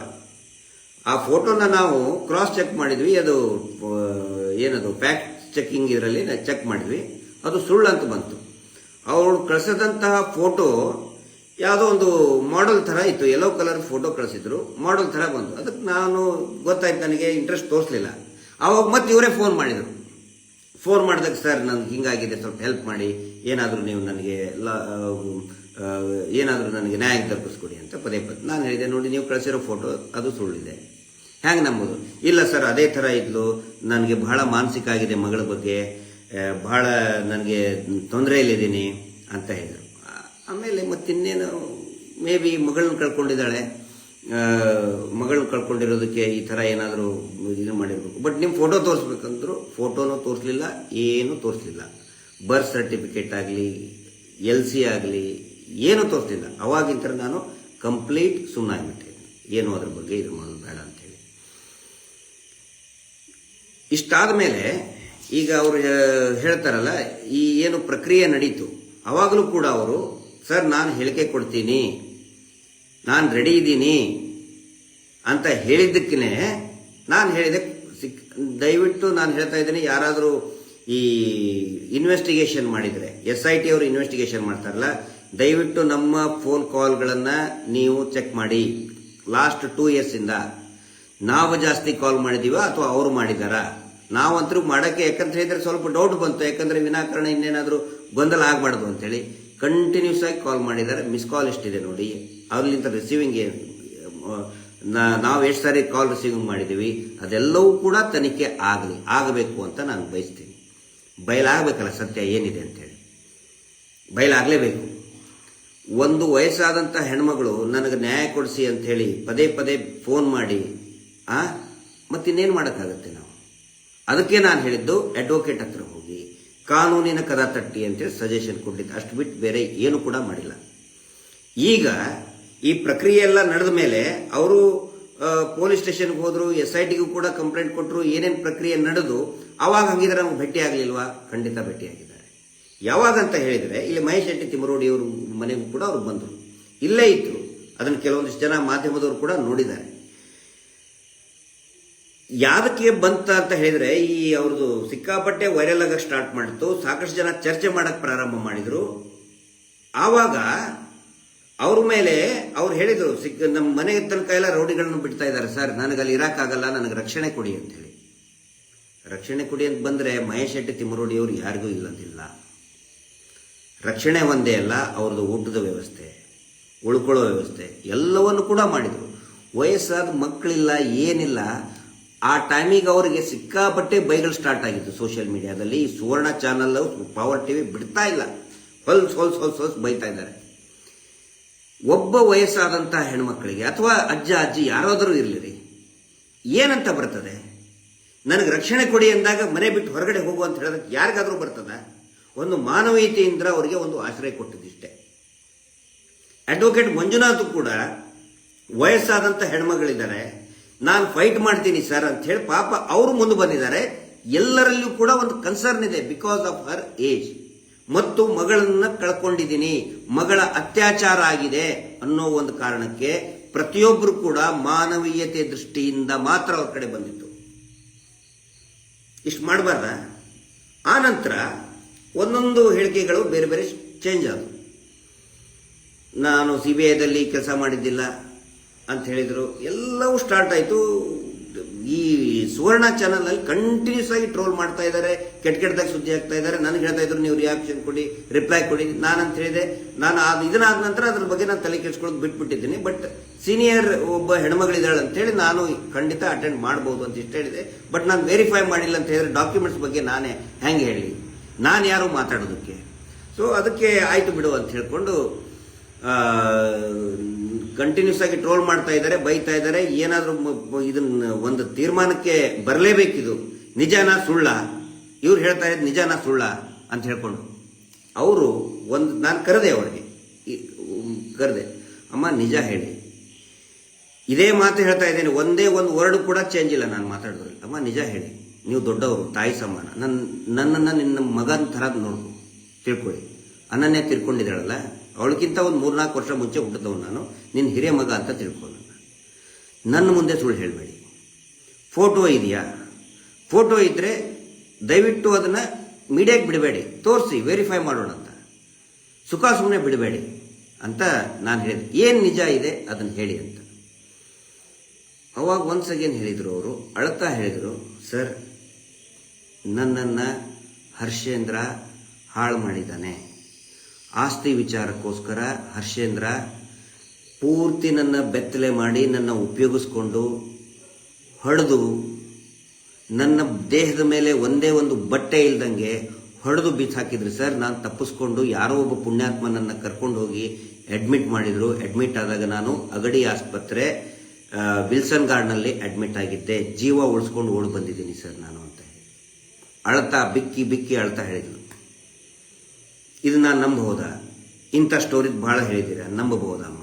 ಆ ಫೋಟೋನ ನಾವು ಕ್ರಾಸ್ ಚೆಕ್ ಮಾಡಿದ್ವಿ. ಅದು ಏನದು ಫ್ಯಾಕ್ಟ್ ಚೆಕಿಂಗ್ ಇದರಲ್ಲಿ ಚೆಕ್ ಮಾಡಿದ್ವಿ. ಅದು ಸುಳ್ಳು ಅಂತ ಬಂತು. ಅವಳು ಕಳಿಸಿದಂತಹ ಫೋಟೋ ಯಾವುದೋ ಒಂದು ಮಾಡೆಲ್ ಥರ ಇತ್ತು. ಯೆಲ್ಲೋ ಕಲರ್ ಫೋಟೋ ಕಳಿಸಿದ್ರು, ಮಾಡೆಲ್ ಥರ ಬಂತು. ಅದಕ್ಕೆ ನಾನು ಗೊತ್ತಾಯ್ತು, ನನಗೆ ಇಂಟ್ರೆಸ್ಟ್ ತೋರಿಸಲಿಲ್ಲ. ಆವಾಗ ಮತ್ತೆ ಇವರೇ ಫೋನ್ ಮಾಡಿದರು. ಫೋನ್ ಮಾಡಿದಾಗ ಸರ್ ನನಗೆ ಹಿಂಗಾಗಿದೆ, ಸ್ವಲ್ಪ ಹೆಲ್ಪ್ ಮಾಡಿ, ಏನಾದರೂ ನೀವು ನನಗೆ ನ್ಯಾಯ ದೊರಕಿಸ್ಕೊಡಿ ಅಂತ ಪದೇ ನಾನು ಹೇಳಿದೆ. ನೋಡಿ, ನೀವು ಕಳಿಸಿರೋ ಫೋಟೋ ಅದು ಸುಳ್ಳಿದೆ, ಹ್ಯಾಂಗೆ ನಂಬೋದು? ಇಲ್ಲ ಸರ್, ಅದೇ ಥರ ಇದ್ಲು, ನನಗೆ ಬಹಳ ಮಾನಸಿಕ ಆಗಿದೆ, ಮಗಳ ಬಗ್ಗೆ ಬಹಳ ನನಗೆ ತೊಂದರೆಯಲ್ಲಿದ್ದೀನಿ ಅಂತ ಹೇಳಿದರು. ಆಮೇಲೆ ಮತ್ತಿನ್ನೇನು, ಮೇ ಬಿ ಮಗಳನ್ನ ಕಳ್ಕೊಂಡಿದ್ದಾಳೆ, ಮಗಳನ್ನ ಕಳ್ಕೊಂಡಿರೋದಕ್ಕೆ ಈ ಥರ ಏನಾದರೂ ಇದು ಮಾಡಿರ್ಬೇಕು. ಬಟ್ ನಿಮ್ಮ ಫೋಟೋ ತೋರಿಸ್ಬೇಕಂದ್ರು ಫೋಟೋನೂ ತೋರಿಸ್ಲಿಲ್ಲ, ಏನೂ ತೋರಿಸ್ಲಿಲ್ಲ. ಬರ್ತ್ ಸರ್ಟಿಫಿಕೇಟ್ ಆಗಲಿ, LC ಆಗಲಿ ಏನೂ ತೋರಿಸ್ಲಿಲ್ಲ. ಅವಾಗಿಂತ ನಾನು ಕಂಪ್ಲೀಟ್ ಸುಮ್ಮನಾಗ್ಬಿಟ್ಟೆ, ಏನು ಅದ್ರ ಬಗ್ಗೆ ಇದು ಮಾಡೋದು ಬೇಡ ಅಂತೇಳಿ. ಇಷ್ಟಾದ ಮೇಲೆ ಈಗ ಅವರು ಹೇಳ್ತಾರಲ್ಲ, ಈ ಏನು ಪ್ರಕ್ರಿಯೆ ನಡೀತು, ಅವಾಗಲೂ ಕೂಡ ಅವರು ಸರ್ ನಾನು ಹೇಳಿಕೆ ಕೊಡ್ತೀನಿ, ನಾನು ರೆಡಿ ಇದ್ದೀನಿ ಅಂತ ಹೇಳಿದ್ದಕ್ಕೇ ನಾನು ಹೇಳಿದೆ, ದಯವಿಟ್ಟು ನಾನು ಹೇಳ್ತಾ ಇದ್ದೀನಿ, ಯಾರಾದರೂ ಈ ಇನ್ವೆಸ್ಟಿಗೇಷನ್ ಮಾಡಿದರೆ, SIT ಅವರು ಇನ್ವೆಸ್ಟಿಗೇಷನ್ ಮಾಡ್ತಾರಲ್ಲ, ದಯವಿಟ್ಟು ನಮ್ಮ ಫೋನ್ ಕಾಲ್ಗಳನ್ನು ನೀವು ಚೆಕ್ ಮಾಡಿ. ಲಾಸ್ಟ್ 2 ಇಯರ್ಸಿಂದ ನಾವು ಜಾಸ್ತಿ ಕಾಲ್ ಮಾಡಿದೀವ ಅಥವಾ ಅವರು ಮಾಡಿದಾರಾ? ನಾವಂತರೂ ಮಾಡೋಕ್ಕೆ, ಯಾಕಂತ ಹೇಳಿದ್ರೆ ಸ್ವಲ್ಪ ಡೌಟ್ ಬಂತು. ಯಾಕಂದರೆ ವಿನಾಕಾರಣ ಇನ್ನೇನಾದರೂ ಗೊಂದಲ ಆಗಬಾರ್ದು ಅಂತೇಳಿ ಕಂಟಿನ್ಯೂಸ್ ಆಗಿ ಕಾಲ್ ಮಾಡಿದ್ದಾರೆ. ಮಿಸ್ ಕಾಲ್ ಎಷ್ಟಿದೆ ನೋಡಿ, ಅವ್ರಲಿಂದ ರಿಸೀವಿಂಗ್ ನಾವು ಎಷ್ಟು ಸಾರಿ ಕಾಲ್ ರಿಸೀವಿಂಗ್ ಮಾಡಿದ್ದೀವಿ, ಅದೆಲ್ಲವೂ ಕೂಡ ತನಿಖೆ ಆಗಬೇಕು ಅಂತ ನಾನು ಬಯಸ್ತೀನಿ. ಬಯಲಾಗಬೇಕಲ್ಲ ಸತ್ಯ ಏನಿದೆ ಅಂತೇಳಿ, ಬಯಲಾಗಲೇಬೇಕು. ಒಂದು ವಯಸ್ಸಾದಂಥ ಹೆಣ್ಮಗಳು ನನಗೆ ನ್ಯಾಯ ಕೊಡಿಸಿ ಅಂಥೇಳಿ ಪದೇ ಪದೇ ಫೋನ್ ಮಾಡಿ ಮತ್ತಿನ್ನೇನು ಮಾಡೋಕ್ಕಾಗತ್ತೆ ನಾವು? ಅದಕ್ಕೆ ನಾನು ಹೇಳಿದ್ದು, ಅಡ್ವೊಕೇಟ್ ಹತ್ರ ಹೋಗಿ ಕಾನೂನಿನ ಕದ ತಟ್ಟಿ ಅಂತೇಳಿ ಸಜೆಷನ್ ಕೊಟ್ಟಿದ್ದೆ. ಅಷ್ಟು ಬಿಟ್ಟು ಬೇರೆ ಏನು ಕೂಡ ಮಾಡಿಲ್ಲ. ಈಗ ಈ ಪ್ರಕ್ರಿಯೆ ಎಲ್ಲ ನಡೆದ ಮೇಲೆ ಅವರು ಪೊಲೀಸ್ ಸ್ಟೇಷನ್ಗೆ ಹೋದ್ರು, SITಗೂ ಕೂಡ ಕಂಪ್ಲೇಂಟ್ ಕೊಟ್ಟರು, ಏನೇನು ಪ್ರಕ್ರಿಯೆ ನಡೆದು ಅವಾಗ ಹಂಗಿದ್ರೆ ನಮ್ಗೆ ಭೇಟಿ ಆಗಲಿಲ್ವಾ? ಖಂಡಿತ ಭೇಟಿಯಾಗಿದ್ದಾರೆ. ಯಾವಾಗಂತ ಹೇಳಿದರೆ, ಇಲ್ಲಿ ಮಹೇಶ್ ಶೆಟ್ಟಿ ತಿಮ್ಮರೋಡಿಯವರು ಮನೆಗೂ ಕೂಡ ಅವ್ರು ಬಂದರು, ಇಲ್ಲೇ ಇತ್ತು. ಅದನ್ನು ಕೆಲವೊಂದಿಷ್ಟು ಜನ ಮಾಧ್ಯಮದವರು ಕೂಡ ನೋಡಿದ್ದಾರೆ. ಯಾದಕ್ಕೆ ಬಂತ ಅಂತ ಹೇಳಿದ್ರೆ, ಈ ಅವ್ರದ್ದು ಸಿಕ್ಕಾಪಟ್ಟೆ ವೈರಲ್ ಆಗಕ್ಕೆ ಸ್ಟಾರ್ಟ್ ಮಾಡಿತ್ತು. ಸಾಕಷ್ಟು ಜನ ಚರ್ಚೆ ಮಾಡಕ್ಕೆ ಪ್ರಾರಂಭ ಮಾಡಿದ್ರು. ಆವಾಗ ಅವ್ರ ಮೇಲೆ ಅವ್ರು ಹೇಳಿದ್ರು, ನಮ್ಮ ಮನೆ ತನಕ ಎಲ್ಲ ರೌಡಿಗಳನ್ನು ಬಿಡ್ತಾ ಇದ್ದಾರೆ ಸರ್, ನನಗೆ ಅಲ್ಲಿ ಇರೋಕ್ಕಾಗಲ್ಲ, ನನಗೆ ರಕ್ಷಣೆ ಕೊಡಿ ಅಂತ ಹೇಳಿ. ರಕ್ಷಣೆ ಕೊಡಿ ಅಂತ ಬಂದರೆ ಮಹೇಶ್ ಶೆಟ್ಟಿ ತಿಮ್ಮರೋಡಿ ಅವರು ಯಾರಿಗೂ ಇಲ್ಲದಿಲ್ಲ. ರಕ್ಷಣೆ ಒಂದೇ ಅಲ್ಲ, ಅವ್ರದ್ದು ಊಟದ ವ್ಯವಸ್ಥೆ, ಉಳ್ಕೊಳ್ಳೋ ವ್ಯವಸ್ಥೆ ಎಲ್ಲವನ್ನು ಕೂಡ ಮಾಡಿದರು. ವಯಸ್ಸಾದ ಮಕ್ಕಳಿಲ್ಲ, ಏನಿಲ್ಲ. ಆ ಟೈಮಿಗೆ ಅವರಿಗೆ ಸಿಕ್ಕಾಪಟ್ಟೆ ಬೈಗಳು ಸ್ಟಾರ್ಟ್ ಆಗಿತ್ತು ಸೋಷಿಯಲ್ ಮೀಡಿಯಾದಲ್ಲಿ. ಈ ಸುವರ್ಣ ಚಾನಲ್, ಪವರ್ TV ಬಿಡ್ತಾ ಇಲ್ಲ, ಹೊಲ್ಸ್ ಬೈತಾ ಇದ್ದಾರೆ. ಒಬ್ಬ ವಯಸ್ಸಾದಂಥ ಹೆಣ್ಮಕ್ಳಿಗೆ ಅಥವಾ ಅಜ್ಜಿ ಯಾರಾದರೂ ಇರಲಿರಿ, ಏನಂತ ಬರ್ತದೆ? ನನಗೆ ರಕ್ಷಣೆ ಕೊಡಿ ಅಂದಾಗ ಮನೆ ಬಿಟ್ಟು ಹೊರಗಡೆ ಹೋಗು ಅಂತ ಹೇಳೋದಕ್ಕೆ ಯಾರಿಗಾದರೂ ಬರ್ತದ? ಒಂದು ಮಾನವೀಯತೆಯಿಂದ ಅವರಿಗೆ ಒಂದು ಆಶ್ರಯ ಕೊಟ್ಟಿದ್ದಿಷ್ಟೇ. ಅಡ್ವೊಕೇಟ್ ಮಂಜುನಾಥ್ ಕೂಡ ವಯಸ್ಸಾದಂಥ ಹೆಣ್ಮಗಳಿದ್ದಾರೆ, ನಾನು ಫೈಟ್ ಮಾಡ್ತೀನಿ ಸರ್ ಅಂತ ಹೇಳಿ ಪಾಪ ಅವರು ಮುಂದೆ ಬಂದಿದ್ದಾರೆ. ಎಲ್ಲರಲ್ಲೂ ಕೂಡ ಒಂದು ಕನ್ಸರ್ನ್ ಇದೆ, ಬಿಕಾಸ್ ಆಫ್ ಹರ್ ಏಜ್. ಮತ್ತು ಮಗಳನ್ನ ಕಳ್ಕೊಂಡಿದ್ದೀನಿ, ಮಗಳ ಅತ್ಯಾಚಾರ ಆಗಿದೆ ಅನ್ನೋ ಒಂದು ಕಾರಣಕ್ಕೆ ಪ್ರತಿಯೊಬ್ಬರು ಕೂಡ ಮಾನವೀಯತೆ ದೃಷ್ಟಿಯಿಂದ ಮಾತ್ರ ಅವ್ರ ಕಡೆ ಬಂದಿತ್ತು. ಇಷ್ಟು ಮಾಡಬಾರ್ದ? ಆ ನಂತರ ಒಂದೊಂದು ಹೇಳಿಕೆಗಳು ಬೇರೆ ಬೇರೆ ಚೇಂಜ್ ಆದವು. ನಾನು CBIದಲ್ಲಿ ಕೆಲಸ ಮಾಡಿದ್ದಿಲ್ಲ ಅಂತ ಹೇಳಿದರು. ಎಲ್ಲವೂ ಸ್ಟಾರ್ಟ್ ಆಯಿತು. ಈ ಸುವರ್ಣ ಚಾನಲ್ ಅಲ್ಲಿ ಕಂಟಿನ್ಯೂಸ್ ಆಗಿ ಟ್ರೋಲ್ ಮಾಡ್ತಾ ಇದ್ದಾರೆ, ಕೆಟ್ಟದಾಗ ಸುದ್ದಿ ಆಗ್ತಾ ಇದ್ದಾರೆ. ನನಗೆ ಹೇಳ್ತಾ ಇದ್ರು ನೀವು ರಿಯಾಕ್ಷನ್ ಕೊಡಿ, ರಿಪ್ಲೈ ಕೊಡಿ. ನಾನಂತ ಹೇಳಿದೆ, ನಾನು ಇದನ್ನಾದ ನಂತರ ಅದ್ರ ಬಗ್ಗೆ ನಾನು ತಲೆ ಕೆಡಿಸ್ಕೊಳ್ಳೋದು ಬಿಟ್ಬಿಟ್ಟಿದ್ದೀನಿ. ಬಟ್ ಸೀನಿಯರ್ ಒಬ್ಬ ಹೆಣ್ಮಗಳಿದ್ದಾಳೆ ಅಂತ ಹೇಳಿ ನಾನು ಖಂಡಿತ ಅಟೆಂಡ್ ಮಾಡಬಹುದು ಅಂತ ಇಷ್ಟ ಹೇಳಿದೆ. ಬಟ್ ನಾನು ವೆರಿಫೈ ಮಾಡಿಲ್ಲ ಅಂತ ಹೇಳಿದ್ರೆ ಡಾಕ್ಯುಮೆಂಟ್ಸ್ ಬಗ್ಗೆ ನಾನೇ ಹೆಂಗೆ ಹೇಳಿ, ನಾನು ಯಾರು ಮಾತಾಡೋದಕ್ಕೆ. ಸೊ ಅದಕ್ಕೆ ಆಯ್ತು ಬಿಡು ಅಂತ ಹೇಳ್ಕೊಂಡು ಕಂಟಿನ್ಯೂಸ್ ಆಗಿ ಟ್ರೋಲ್ ಮಾಡ್ತಾ ಇದ್ದಾರೆ, ಬೈತಾ ಇದ್ದಾರೆ. ಏನಾದ್ರೂ ಇದನ್ನ ಒಂದು ತೀರ್ಮಾನಕ್ಕೆ ಬರಲೇಬೇಕಿದು. ನಿಜಾನ ಸುಳ್ಳ, ಇವ್ರು ಹೇಳ್ತಾ ಇರೋದು ನಿಜಾನ ಸುಳ್ಳ ಅಂತ ಹೇಳ್ಕೊಂಡು ಅವರು ನಾನು ಕರೆದೆ, ಅವರಿಗೆ ಕರೆದೆ, ಅಮ್ಮ ನಿಜ ಹೇಳಿ, ಇದೇ ಮಾತು ಹೇಳ್ತಾ ಇದ್ದೇನೆ, ಒಂದೇ ಒಂದು ವರ್ಡ್ ಕೂಡ ಚೇಂಜ್ ಇಲ್ಲ ನಾನು ಮಾತಾಡಿದ್ರಲ್ಲಿ. ಅಮ್ಮ ನಿಜ ಹೇಳಿ, ನೀವು ದೊಡ್ಡವರು, ತಾಯಿ ಸಮಾನ, ನನ್ನನ್ನು ನಿನ್ನ ಮಗನ ಥರ ನೋಡು, ತಿಳ್ಕೊಳ್ಳಿ. ಅನ್ನನ್ನೇ ತಿಳ್ಕೊಂಡಿದ್ದಾಳಲ್ಲ, ಅವಳಕ್ಕಿಂತ ಒಂದು 3-4 ವರ್ಷ ಮುಂಚೆ ಹುಟ್ಟಿದವನು ನಾನು, ನಿನ್ನ ಹಿರಿಯ ಮಗ ಅಂತ ತಿಳ್ಕೊಂಡು ನನ್ನ ಮುಂದೆ ಸುಳ್ಳು ಹೇಳಬೇಡಿ. ಫೋಟೋ ಇದೆಯಾ? ಫೋಟೋ ಇದ್ರೆ ದಯವಿಟ್ಟು ಅದನ್ನ ಮೀಡಿಯಾಗೆ ಬಿಡಬೇಡಿ, ತೋರಿಸಿ, ವೆರಿಫೈ ಮಾಡೋಣ ಅಂತ. ಸುಖ ಸುಮ್ಮನೆ ಬಿಡಬೇಡಿ ಅಂತ ನಾನು ಹೇಳಿದೆ. ಏನು ನಿಜ ಇದೆ ಅದನ್ನು ಹೇಳಿ ಅಂತ. ಅವಾಗ ಒನ್ಸ್ ಅಗೇನ್ ಹೇಳಿದರು ಅವರು, ಅಳ್ತಾ ಹೇಳಿದರು, ಸರ್ ನನ್ನನ್ನು ಹರ್ಷೇಂದ್ರ ಹಾಳು ಮಾಡಿದ್ದಾನೆ. ಆಸ್ತಿ ವಿಚಾರಕ್ಕೋಸ್ಕರ ಹರ್ಷೇಂದ್ರ ಪೂರ್ತಿ ನನ್ನ ಬೆತ್ತಲೆ ಮಾಡಿ, ನನ್ನ ಉಪಯೋಗಿಸ್ಕೊಂಡು ಹೊಡೆದು, ನನ್ನ ದೇಹದ ಮೇಲೆ ಒಂದೇ ಒಂದು ಬಟ್ಟೆ ಇಲ್ದಂಗೆ ಹೊಡೆದು ಬಿಸಾಕಿದ್ರು ಸರ್. ನಾನು ತಪ್ಪಿಸ್ಕೊಂಡು ಯಾರೋ ಒಬ್ಬ ಪುಣ್ಯಾತ್ಮನನ್ನು ಕರ್ಕೊಂಡು ಹೋಗಿ ಅಡ್ಮಿಟ್ ಮಾಡಿದ್ರು. ಅಡ್ಮಿಟ್ ಆದಾಗ ನಾನು ಅಗಡಿ ಆಸ್ಪತ್ರೆ ವಿಲ್ಸನ್ ಗಾರ್ಡ್ನಲ್ಲಿ ಅಡ್ಮಿಟ್ ಆಗಿದ್ದೆ. ಜೀವ ಉಳಿಸ್ಕೊಂಡು ಓಡಿ ಬಂದಿದ್ದೀನಿ ಸರ್ ನಾನು ಅಂತ ಹೇಳಿ ಅಳ್ತಾ ಬಿಕ್ಕಿ ಬಿಕ್ಕಿ ಅಳ್ತಾ ಹೇಳಿದ್ಲು. ಇದು ನಾನು ನಂಬಬಹುದಾ? ಇಂಥ ಸ್ಟೋರಿ ಬಹಳ ಹೇಳಿದ್ದೀರಾ, ನಂಬಬಹುದಮ್ಮ?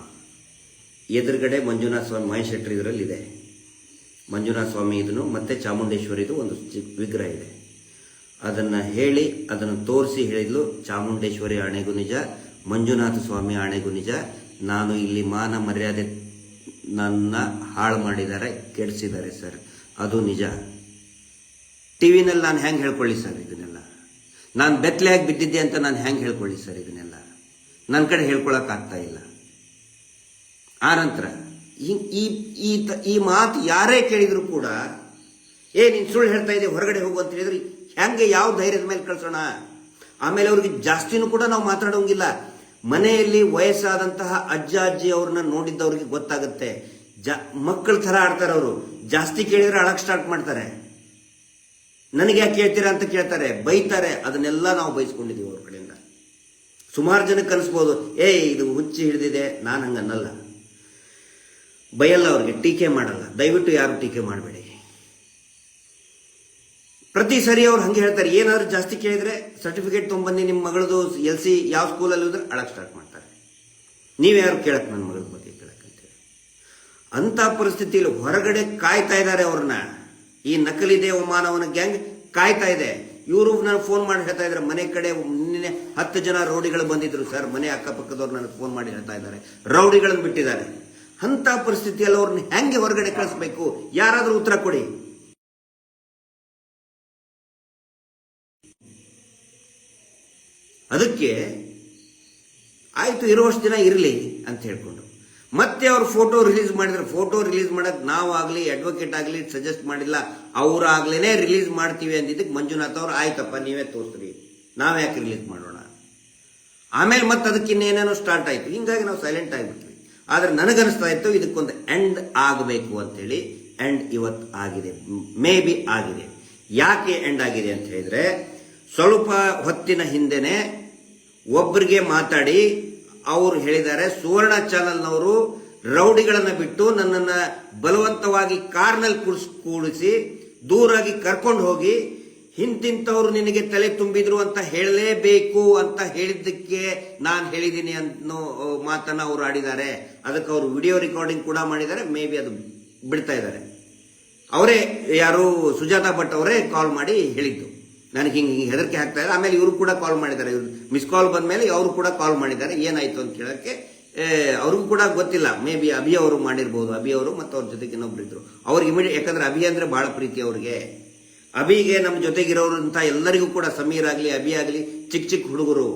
ಎದುರುಗಡೆ ಮಂಜುನಾಥ ಸ್ವಾಮಿ ಮಹೇಶ್ ಶೆಟ್ಟಿ ಇದರಲ್ಲಿ ಇದೆ. ಮಂಜುನಾಥ ಸ್ವಾಮಿ ಇದನ್ನು ಮತ್ತೆ ಚಾಮುಂಡೇಶ್ವರಿದು ಒಂದು ವಿಗ್ರಹ ಇದೆ. ಅದನ್ನು ಹೇಳಿ, ಅದನ್ನು ತೋರಿಸಿ ಹೇಳಿದ್ಲು, ಚಾಮುಂಡೇಶ್ವರಿ ಆಣೆಗೂ ನಿಜ, ಮಂಜುನಾಥ ಸ್ವಾಮಿ ಆಣೆಗೂ ನಿಜ, ನಾನು ಇಲ್ಲಿ ಮಾನ ಮರ್ಯಾದೆ ನನ್ನ ಹಾಳು ಮಾಡಿದ್ದಾರೆ, ಕೆಡಿಸಿದ್ದಾರೆ ಸರ್, ಅದು ನಿಜ. ಟಿವಿನಲ್ಲಿ ನಾನು ಹೆಂಗೆ ಹೇಳ್ಕೊಳ್ಳಿ ಸರ್ ಇದನ್ನೆಲ್ಲ? ನಾನು ಬೆತ್ತಲೆಯಾಗಿ ಬಿದ್ದಿದ್ದೆ ಅಂತ ನಾನು ಹೆಂಗೆ ಹೇಳ್ಕೊಳ್ಳಿ ಸರ್ ಇದನ್ನೆಲ್ಲ? ನನ್ನ ಕಡೆ ಹೇಳ್ಕೊಳಕ್ಕಾಗ್ತಾ ಇಲ್ಲ. ಆನಂತರ ಈ ಮಾತು ಯಾರೇ ಕೇಳಿದ್ರು ಕೂಡ, ನೀನು ಸುಳ್ಳು ಹೇಳ್ತಾ ಇದ್ದೆ, ಹೊರಗಡೆ ಹೋಗು ಅಂತ ಹೇಳಿದ್ರೆ ಹೆಂಗೆ, ಯಾವ ಧೈರ್ಯದ ಮೇಲೆ ಕಳ್ಸೋಣ? ಆಮೇಲೆ ಅವ್ರಿಗೆ ಜಾಸ್ತಿನೂ ಕೂಡ ನಾವು ಮಾತಾಡೋಂಗಿಲ್ಲ. ಮನೆಯಲ್ಲಿ ವಯಸ್ಸಾದಂತಹ ಅಜ್ಜ ಅಜ್ಜಿ ಅವ್ರನ್ನ ನೋಡಿದ್ದವ್ರಿಗೆ ಗೊತ್ತಾಗುತ್ತೆ. ಮಕ್ಕಳ ಥರ ಆಡ್ತಾರೆ ಅವರು. ಜಾಸ್ತಿ ಕೇಳಿದ್ರೆ ಅಳಕ್ ಸ್ಟಾರ್ಟ್ ಮಾಡ್ತಾರೆ. ನನಗೆ ಯಾಕೆ ಕೇಳ್ತೀರಾ ಅಂತ ಕೇಳ್ತಾರೆ, ಬೈತಾರೆ. ಅದನ್ನೆಲ್ಲ ನಾವು ಬಯಸ್ಕೊಂಡಿದ್ದೀವಿ ಅವ್ರ ಕಡೆಯಿಂದ. ಸುಮಾರು ಜನಕ್ಕೆ ಅನಿಸ್ಬೋದು, ಇದು ಹುಚ್ಚಿ ಹಿಡಿದಿದೆ. ನಾನು ಹಂಗನ್ನಲ್ಲ, ಬೈಯಲ್ಲ ಅವ್ರಿಗೆ, ಟೀಕೆ ಮಾಡಲ್ಲ. ದಯವಿಟ್ಟು ಯಾರು ಟೀಕೆ ಮಾಡಬೇಡಿ. ಪ್ರತಿ ಸರಿ ಅವ್ರು ಹಂಗೆ ಹೇಳ್ತಾರೆ. ಏನಾದ್ರು ಜಾಸ್ತಿ ಕೇಳಿದ್ರೆ ಸರ್ಟಿಫಿಕೇಟ್ ತೊಗೊಂಬನ್ನಿ, ನಿಮ್ಮ ಮಗಳದು LC ಯಾವ ಸ್ಕೂಲಲ್ಲಿ ಹೋದ್ರೆ ಅಳಕ್ ಸ್ಟಾರ್ಟ್ ಮಾಡ್ತಾರೆ. ನೀವ್ಯಾರು ಕೇಳಕ್ ನನ್ನ ಮಗಳ ಬಗ್ಗೆ ಕೇಳಕ್ಕಂತೇಳಿ. ಅಂತ ಪರಿಸ್ಥಿತಿಯಲ್ಲಿ ಹೊರಗಡೆ ಕಾಯ್ತಾ ಇದ್ದಾರೆ ಅವ್ರನ್ನ. ಈ ನಕಲಿ ದೇವಮಾನವನ ಗ್ಯಾಂಗ್ ಕಾಯ್ತಾ ಇದೆ. ಇವರು ನನಗೆ ಫೋನ್ ಮಾಡಿ ಹೇಳ್ತಾ ಇದ್ದಾರೆ, ಮನೆ ಕಡೆ ನಿನ್ನೆ 10 ಜನ ರೌಡಿಗಳು ಬಂದಿದ್ರು ಸರ್, ಮನೆ ಅಕ್ಕಪಕ್ಕದವ್ರು ನನಗೆ ಫೋನ್ ಮಾಡಿ ಹೇಳ್ತಾ ಇದ್ದಾರೆ, ರೌಡಿಗಳನ್ನು ಬಿಟ್ಟಿದ್ದಾರೆ. ಅಂತ ಪರಿಸ್ಥಿತಿಯಲ್ಲಿ ಅವ್ರನ್ನ ಹೆಂಗೆ ಹೊರಗಡೆ ಕಳಿಸ್ಬೇಕು? ಯಾರಾದ್ರೂ ಉತ್ತರ ಕೊಡಿ. ಅದಕ್ಕೆ ಆಯ್ತು, ಇರುವಷ್ಟು ದಿನ ಇರಲಿ ಅಂತ ಹೇಳ್ಕೊಂಡು ಮತ್ತೆ ಅವ್ರು ಫೋಟೋ ರಿಲೀಸ್ ಮಾಡಿದ್ರೆ, ಫೋಟೋ ರಿಲೀಸ್ ಮಾಡಕ್ ನಾವಾಗ್ಲಿ ಅಡ್ವೊಕೇಟ್ ಆಗಲಿ ಸಜೆಸ್ಟ್ ಮಾಡಿಲ್ಲ, ಅವರಾಗ್ಲೇನೆ ರಿಲೀಸ್ ಮಾಡ್ತೀವಿ ಅಂದಿದ್ದಕ್ಕೆ ಮಂಜುನಾಥ್ ಅವ್ರು ಆಯ್ತಪ್ಪ ನೀವೇ ತೋರಿಸ್ರಿ, ನಾವ್ ಯಾಕೆ ರಿಲೀಸ್ ಮಾಡೋಣ. ಆಮೇಲೆ ಮತ್ತೆ ಅದಕ್ಕೆ ಇನ್ನೇನೇನೋ ಸ್ಟಾರ್ಟ್ ಆಯ್ತು. ಹಿಂಗಾಗಿ ನಾವು ಸೈಲೆಂಟ್ ಆಗಿಬಿಟ್ವಿ. ಆದ್ರೆ ನನಗನ್ನಿಸ್ತಾ ಇತ್ತು ಇದಕ್ಕೊಂದು ಎಂಡ್ ಆಗಬೇಕು ಅಂತೇಳಿ. ಎಂಡ್ ಇವತ್ತು ಆಗಿದೆ, ಮೇ ಬಿ ಆಗಿದೆ. ಯಾಕೆ ಎಂಡ್ ಆಗಿದೆ ಅಂತ ಹೇಳಿದ್ರೆ, ಸ್ವಲ್ಪ ಹೊತ್ತಿನ ಹಿಂದೆನೆ ಒಬ್ಬರಿಗೆ ಮಾತಾಡಿ ಅವರು ಹೇಳಿದ್ದಾರೆ, ಸುವರ್ಣ ಚಾನಲ್ನವರು ರೌಡಿಗಳನ್ನ ಬಿಟ್ಟು ನನ್ನನ್ನ ಬಲವಂತವಾಗಿ ಕಾರ್ನಲ್ಲಿ ಕೂಡಿಸಿ ದೂರಾಗಿ ಕರ್ಕೊಂಡು ಹೋಗಿ ಹಿಂತಿಂತವ್ರು ನಿನಗೆ ತಲೆ ತುಂಬಿದ್ರು ಅಂತ ಹೇಳಲೇಬೇಕು ಅಂತ ಹೇಳಿದ್ದಕ್ಕೆ ನಾನು ಹೇಳಿದ್ದೀನಿ ಅನ್ನೋ ಮಾತನ್ನ ಅವರು ಆಡಿದ್ದಾರೆ. ಅದಕ್ಕೆ ಅವರು ವಿಡಿಯೋ ರೆಕಾರ್ಡಿಂಗ್ ಕೂಡ ಮಾಡಿದ್ದಾರೆ. ಮೇ ಬಿ ಅದು ಬಿಡ್ತಾ ಇದ್ದಾರೆ. ಅವರೇ ಯಾರು ಸುಜಾತಾ ಭಟ್ ಅವರೇ ಕಾಲ್ ಮಾಡಿ ಹೇಳಿದ್ದು, ನನಗೆ ಹಿಂಗೆ ಹೆದರಿಕೆ ಆಗ್ತಾ ಇದೆ. ಆಮೇಲೆ ಇವರು ಕೂಡ ಕಾಲ್ ಮಾಡಿದ್ದಾರೆ. ಇವ್ರು ಮಿಸ್ ಕಾಲ್ ಬಂದ ಮೇಲೆ ಅವರು ಕೂಡ ಕಾಲ್ ಮಾಡಿದ್ದಾರೆ, ಏನಾಯ್ತು ಅಂತ ಕೇಳಕ್ಕೆ. ಅವ್ರಿಗೂ ಕೂಡ ಗೊತ್ತಿಲ್ಲ, ಮೇ ಬಿ ಅಭಿ ಅವರು ಮಾಡಿರ್ಬೋದು. ಅಭಿ ಅವರು ಮತ್ತು ಅವ್ರ ಜೊತೆಗೆ ಇನ್ನೊಬ್ರು ಇದ್ರು. ಅವ್ರಿಗೆ ಇಮಿಡಿಯೇಟ್, ಯಾಕಂದ್ರೆ ಅಭಿ ಅಂದ್ರೆ ಬಹಳ ಪ್ರೀತಿ ಅವ್ರಿಗೆ. ಅಭಿಗೆ ನಮ್ಮ ಜೊತೆಗಿರೋರು ಅಂತ ಎಲ್ಲರಿಗೂ ಕೂಡ, ಸಮೀರ್ ಆಗಲಿ ಅಭಿ ಆಗಲಿ, ಚಿಕ್ಕ ಚಿಕ್ಕ ಹುಡುಗರು